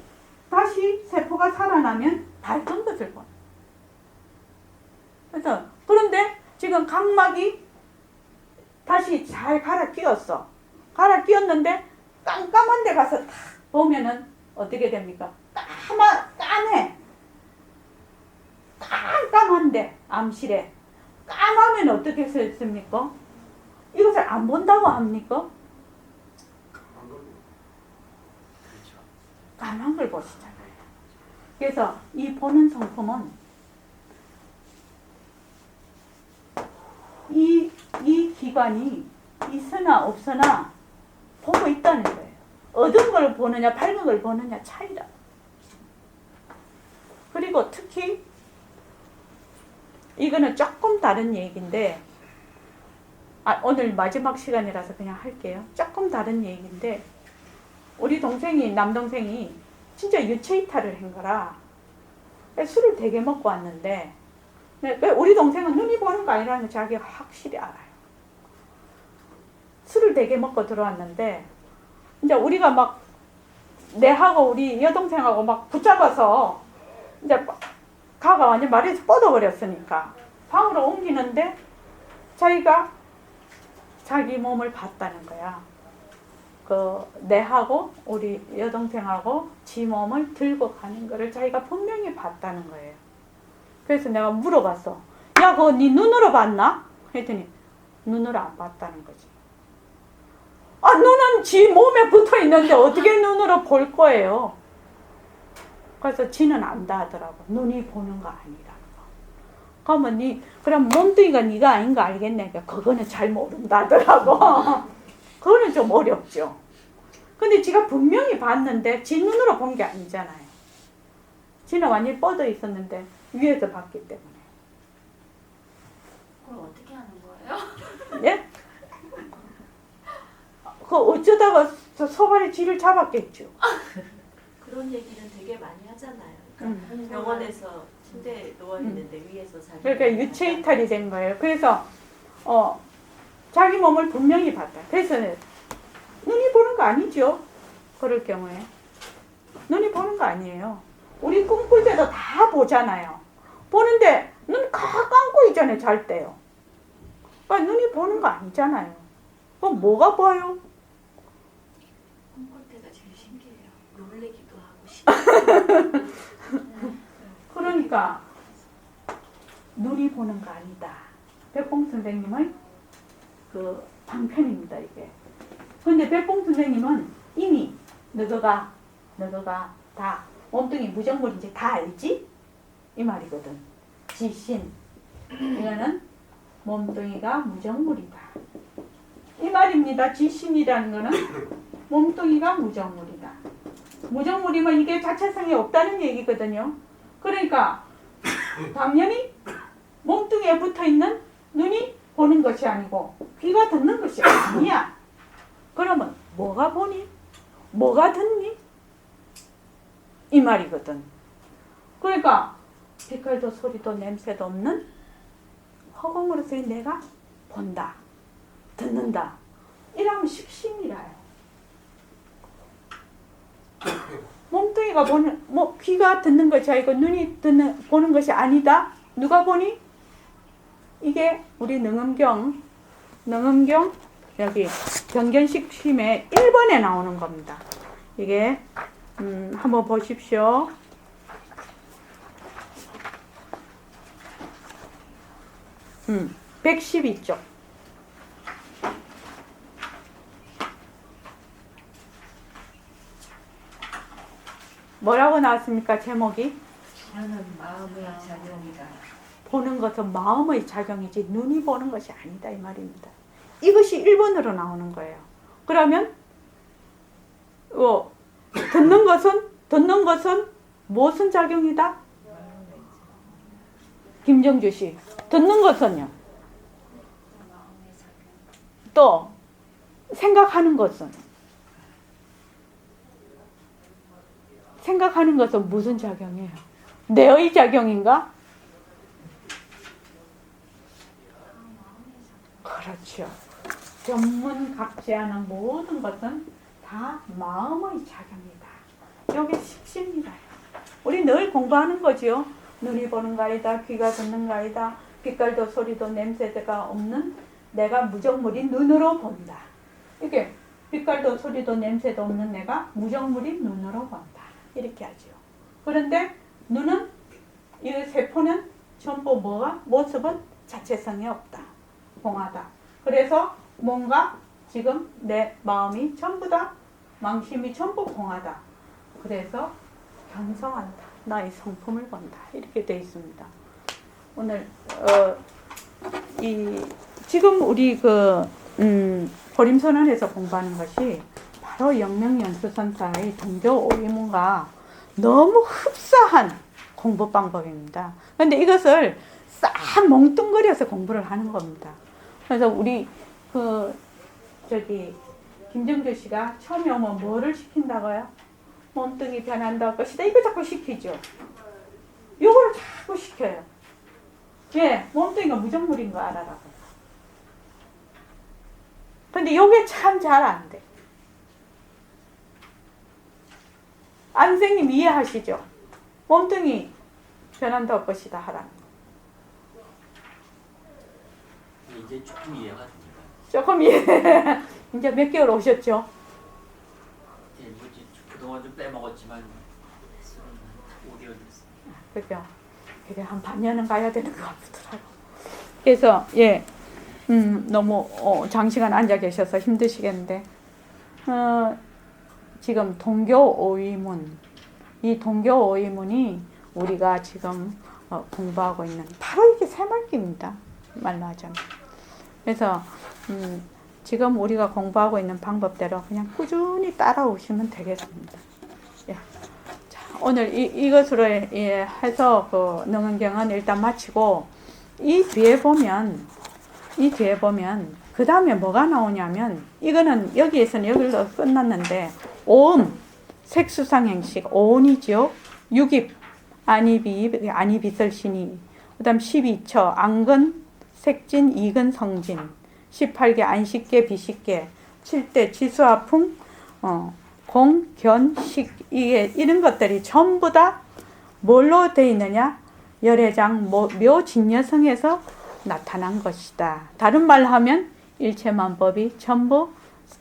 다시 세포가 살아나면 밝은 것을 보는. 그래서 그런데 지금 각막이 다시 잘 갈아 끼웠어. 갈아 끼웠는데 깜깜한 데 가서 탁 보면은 어떻게 됩니까? 까매. 깜깜한데 암실에 까마면 어떻게 했습니까? 이것을 안 본다고 합니까? 그렇죠. 까만 걸 보시잖아요. 그래서 이 보는 성품은 이 기관이 있으나 없으나 보고 있다는 거예요. 어두운 걸 보느냐 밝은 걸 보느냐 차이다. 그리고 특히 이거는 조금 다른 얘기인데 오늘 마지막 시간이라서 그냥 할게요. 조금 다른 얘기인데 우리 남동생이 진짜 유체이탈을 한 거라 술을 되게 먹고 왔는데 우리 동생은 눈이 보는 거 아니라는 걸 자기가 확실히 알아요. 술을 되게 먹고 들어왔는데 이제 우리가 막 내하고 우리 여동생하고 막 붙잡아서 이제 가가 완전 말에서 뻗어버렸으니까 방으로 옮기는데 자기가 자기 몸을 봤다는 거야. 내하고 우리 여동생하고 지 몸을 들고 가는 거를 자기가 분명히 봤다는 거예요. 그래서 내가 물어봤어. 야, 그거 네 눈으로 봤나? 했더니 눈으로 안 봤다는 거지. 아, 눈은 지 몸에 붙어 있는데 어떻게 눈으로 볼 거예요? 그래서 지는 안다 하더라고. 눈이 보는 거 아니라는 거. 그러면 그럼 몸뚱이가 네가 아닌 거 알겠네. 그거는 잘 모른다 하더라고. 그거는 좀 어렵죠. 근데 지가 분명히 봤는데 지 눈으로 본 게 아니잖아요. 지는 완전히 뻗어 있었는데 위에서 봤기 때문에. 그걸 어떻게 하는 거예요? 예? 그 어쩌다가 저 소발의 쥐를 잡았겠죠. 그런 얘기는 되게 많이 하잖아요. 그러니까 병원에서 침대에 누워 있는데 위에서 자기. 그러니까 유체 이탈이 된 거예요. 그래서 자기 몸을 분명히 봤다. 그래서 눈이 보는 거 아니죠. 그럴 경우에 눈이 보는 거 아니에요. 우리 꿈꿀 때도 다 보잖아요. 보는데 눈 감고 있잖아요. 잘 때요. 그러니까 눈이 보는 거 아니잖아요. 그럼 뭐가 보여요? 꿈꿀 때가 제일 신기해요. 놀래기도 하고 그러니까 눈이 보는 거 아니다. 백봉 선생님의 그 방편입니다, 이게. 근데 백봉 선생님은 이미 너가 다 몸뚱이 무정물인지 다 알지? 이 말이거든. 지신. 이거는 몸뚱이가 무정물이다. 이 말입니다. 지신이라는 거는 몸뚱이가 무정물이다. 무정물이면 이게 자체성이 없다는 얘기거든요. 그러니까 당연히 몸뚱이에 붙어있는 눈이 보는 것이 아니고 귀가 듣는 것이 아니야. 그러면 뭐가 보니? 뭐가 듣니? 이 말이거든. 그러니까 빛깔도 소리도 냄새도 없는 허공으로서의 내가 본다, 듣는다. 이러면 식신이라요. 몸뚱이가 보는, 귀가 듣는 것이 아니고 눈이 보는 것이 아니다. 누가 보니? 이게 우리 능엄경 여기 경견식심의 1번에 나오는 겁니다. 이게 한번 보십시오. 음, 112쪽. 뭐라고 나왔습니까? 제목이? 나는 마음의 작용이다. 보는 것은 마음의 작용이지 눈이 보는 것이 아니다 이 말입니다. 이것이 1번으로 나오는 거예요. 그러면 듣는 것은 무슨 작용이다? 김정주 씨. 듣는 것은요? 또 생각하는 것은? 생각하는 것은 무슨 작용이에요? 뇌의 작용인가? 그렇죠. 전문각제하는 모든 것은 다 마음의 작용이다. 이게 식신이다. 우리 늘 공부하는 거지요. 눈이 보는 거 아니다. 귀가 듣는 거 아니다. 빛깔도 소리도 냄새가 없는 내가 무정물인 눈으로 본다. 이게 빛깔도 소리도 냄새도 없는 내가 무정물인 눈으로 본다. 이렇게 하죠. 그런데 눈은 이 세포는 전부 모습은 자체성이 없다. 공하다. 그래서 뭔가 지금 내 마음이 전부 다 망심이 전부 공하다. 그래서 견성한다. 나의 성품을 본다. 이렇게 되어 있습니다. 오늘 지금 우리 보림선언에서 공부하는 것이 바로 영명연수선사의 동조 오리문과 너무 흡사한 공부 방법입니다. 그런데 이것을 싹 몽뚱거려서 공부를 하는 겁니다. 그래서 우리 김정주 씨가 처음에 오면 뭐를 시킨다고요? 몸뚱이 변한다 것이다. 이거 자꾸 시키죠. 요거를 자꾸 시켜요. 예, 몸뚱이가 무정물인 거 알아라고. 근데 요게 참 잘 안 돼. 안 선생님 이해하시죠? 몸뚱이 변한다 것이다 하라는 거. 이제 조금 이해가 됩니다. 조금 이해. 이제 몇 개월 오셨죠? 예, 뭐지 그동안 좀 빼먹었지만 횟수는 5개월 됐습니다. 그죠? 그래 한 반년은 가야 되는 것 같더라고. 그래서 예, 너무 장시간 앉아 계셔서 힘드시겠는데 지금 동교 오이문, 이 동교 오이문이 우리가 지금 공부하고 있는 바로 이게 새말기입니다. 말로 하자면. 그래서 지금 우리가 공부하고 있는 방법대로 그냥 꾸준히 따라오시면 되겠습니다. 예. 자, 오늘 이것으로 해서 그 능은경은 일단 마치고 이 뒤에 보면 그 다음에 뭐가 나오냐면 이거는 여기에서는 여기로 끝났는데 오음, 색수상행식, 오온이죠. 육입, 안이비설신이, 그 다음 12처, 안근, 색진, 이근, 성진, 18개, 안식계, 비식계, 7대, 지수화풍, 공, 견, 식, 이런 것들이 전부 다 뭘로 되어 있느냐? 열애장, 묘진여성에서 나타난 것이다. 다른 말로 하면 일체만법이 전부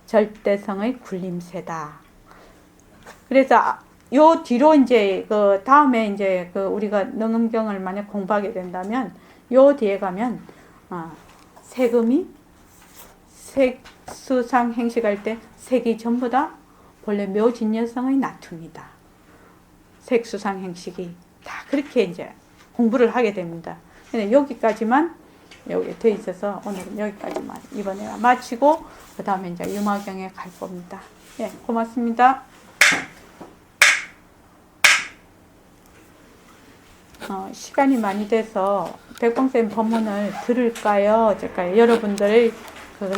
절대성의 굴림새다. 그래서 요 뒤로 이제 그 다음에 이제 그 우리가 능음경을 만약 공부하게 된다면 요 뒤에 가면 색음이 색수상 행식할 때 색이 전부 다 본래 묘진여성의 나툼이다. 색수상 행식이 다 그렇게 이제 공부를 하게 됩니다. 근데 여기까지만 여기 돼 있어서 오늘은 여기까지만 이번에 마치고 그 다음에 이제 유마경에 갈 겁니다. 예, 고맙습니다. 시간이 많이 돼서 백봉쌤 법문을 들을까요? 어쩔까요? 여러분들의